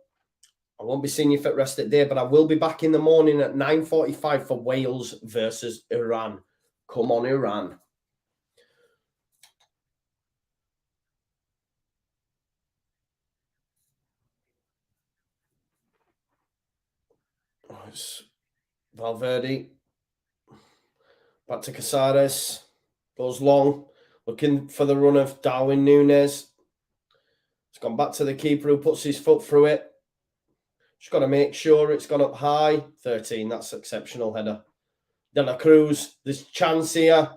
I won't be seeing you for the rest of the day, but I will be back in the morning at 9:45 for Wales versus Iran. Come on, Iran. Oh, it's Valverde. Back to Casares. Goes long. Looking for the run of Darwin Núñez. It's gone back to the keeper who puts his foot through it. Just got to make sure it's gone up high. 13, that's exceptional header. De La Cruz, there's chance here.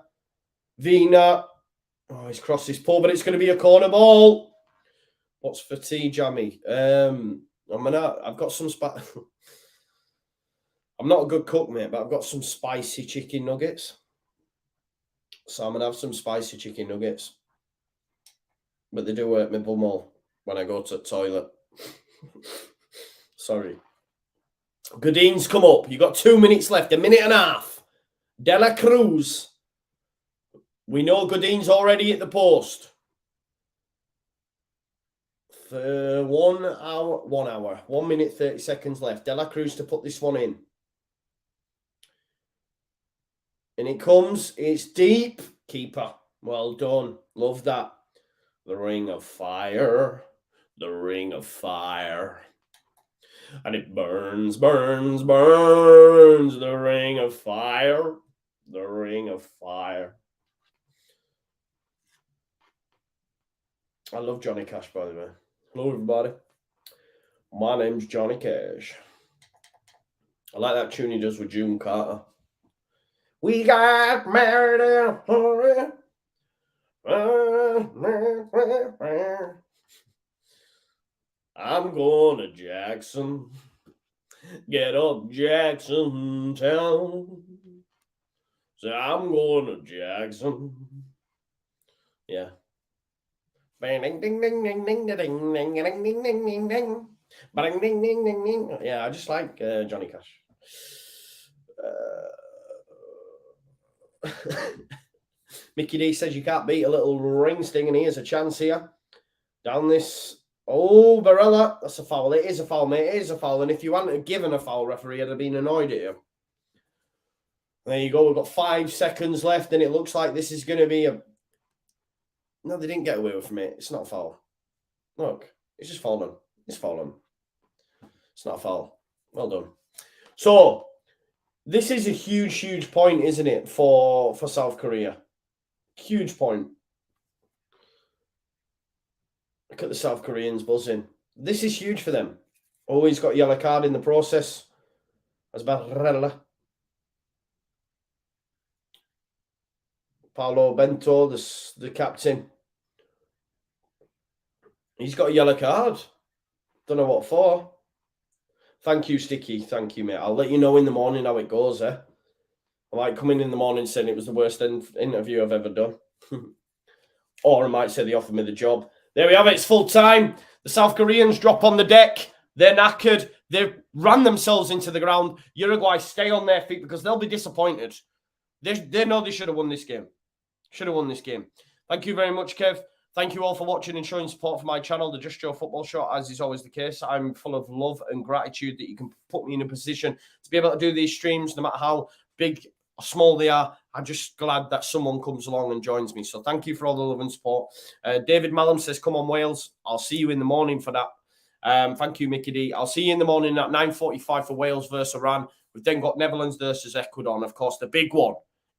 Vina. Oh, he's crossed his pole, but it's going to be a corner ball. What's for tea, Jammy? I've got some I'm not a good cook, mate, but I've got some spicy chicken nuggets. So I'm going to have some spicy chicken nuggets. But they do hurt my bumhole when I go to the toilet. Sorry. Godin's come up. You got 2 minutes left, 1.5 minutes. De La Cruz. We know Godin's already at the post. For 1 hour. 1 minute, 30 seconds left. De La Cruz to put this one in. And it comes. It's deep. Keeper. Well done. Love that. The ring of fire. The ring of fire. And it burns, burns, burns. The ring of fire. The ring of fire. I love Johnny Cash, by the way. Hello, everybody. My name's Johnny Cash. I like that tune he does with June Carter. We got married in a hurry. I'm going to Jackson. Get up, Jackson Town. So I'm going to Jackson. Yeah. Yeah, I just like Johnny Cash. Mickey D says you can't beat a little ring sting, and here's a chance here. Down this. Oh, Barella. That's a foul. It is a foul, mate. It is a foul. And if you hadn't given a foul, referee, I'd have been annoyed at you. There you go. We've got 5 seconds left, and it looks like this is going to be a... No, they didn't get away with it. It's not a foul. Look, it's just fallen. It's fallen. It's not a foul. Well done. So, this is a huge, huge point, isn't it, for South Korea? Huge point. Look at the South Koreans buzzing. This is huge for them. Oh, he's got a yellow card in the process. As Barella. Paulo Bento, the captain. He's got a yellow card. Don't know what for. Thank you, Sticky. Thank you, mate. I'll let you know in the morning how it goes, eh? I might come in the morning saying it was the worst interview I've ever done. Or I might say they offered me the job. There we have it. It's full time. The South Koreans drop on the deck. They're knackered. They've ran themselves into the ground. Uruguay stay on their feet because they'll be disappointed. They know they should have won this game. Should have won this game. Thank you very much, Kev. Thank you all for watching and showing support for my channel, the Just Joe Football Show, as is always the case. I'm full of love and gratitude that you can put me in a position to be able to do these streams, no matter how big or small they are. I'm just glad that someone comes along and joins me. So thank you for all the love and support. David Mallam says, come on, Wales. I'll see you in the morning for that. Thank you, Mickey D. I'll see you in the morning at 9:45 for Wales versus Iran. We've then got Netherlands versus Ecuador. And, of course, the big one,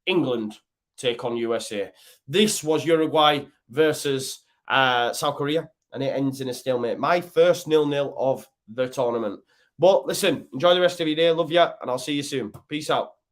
England take on USA. This was Uruguay versus South Korea, and it ends in a stalemate. My first 0-0 of the tournament. But listen, enjoy the rest of your day. Love you, and I'll see you soon. Peace out.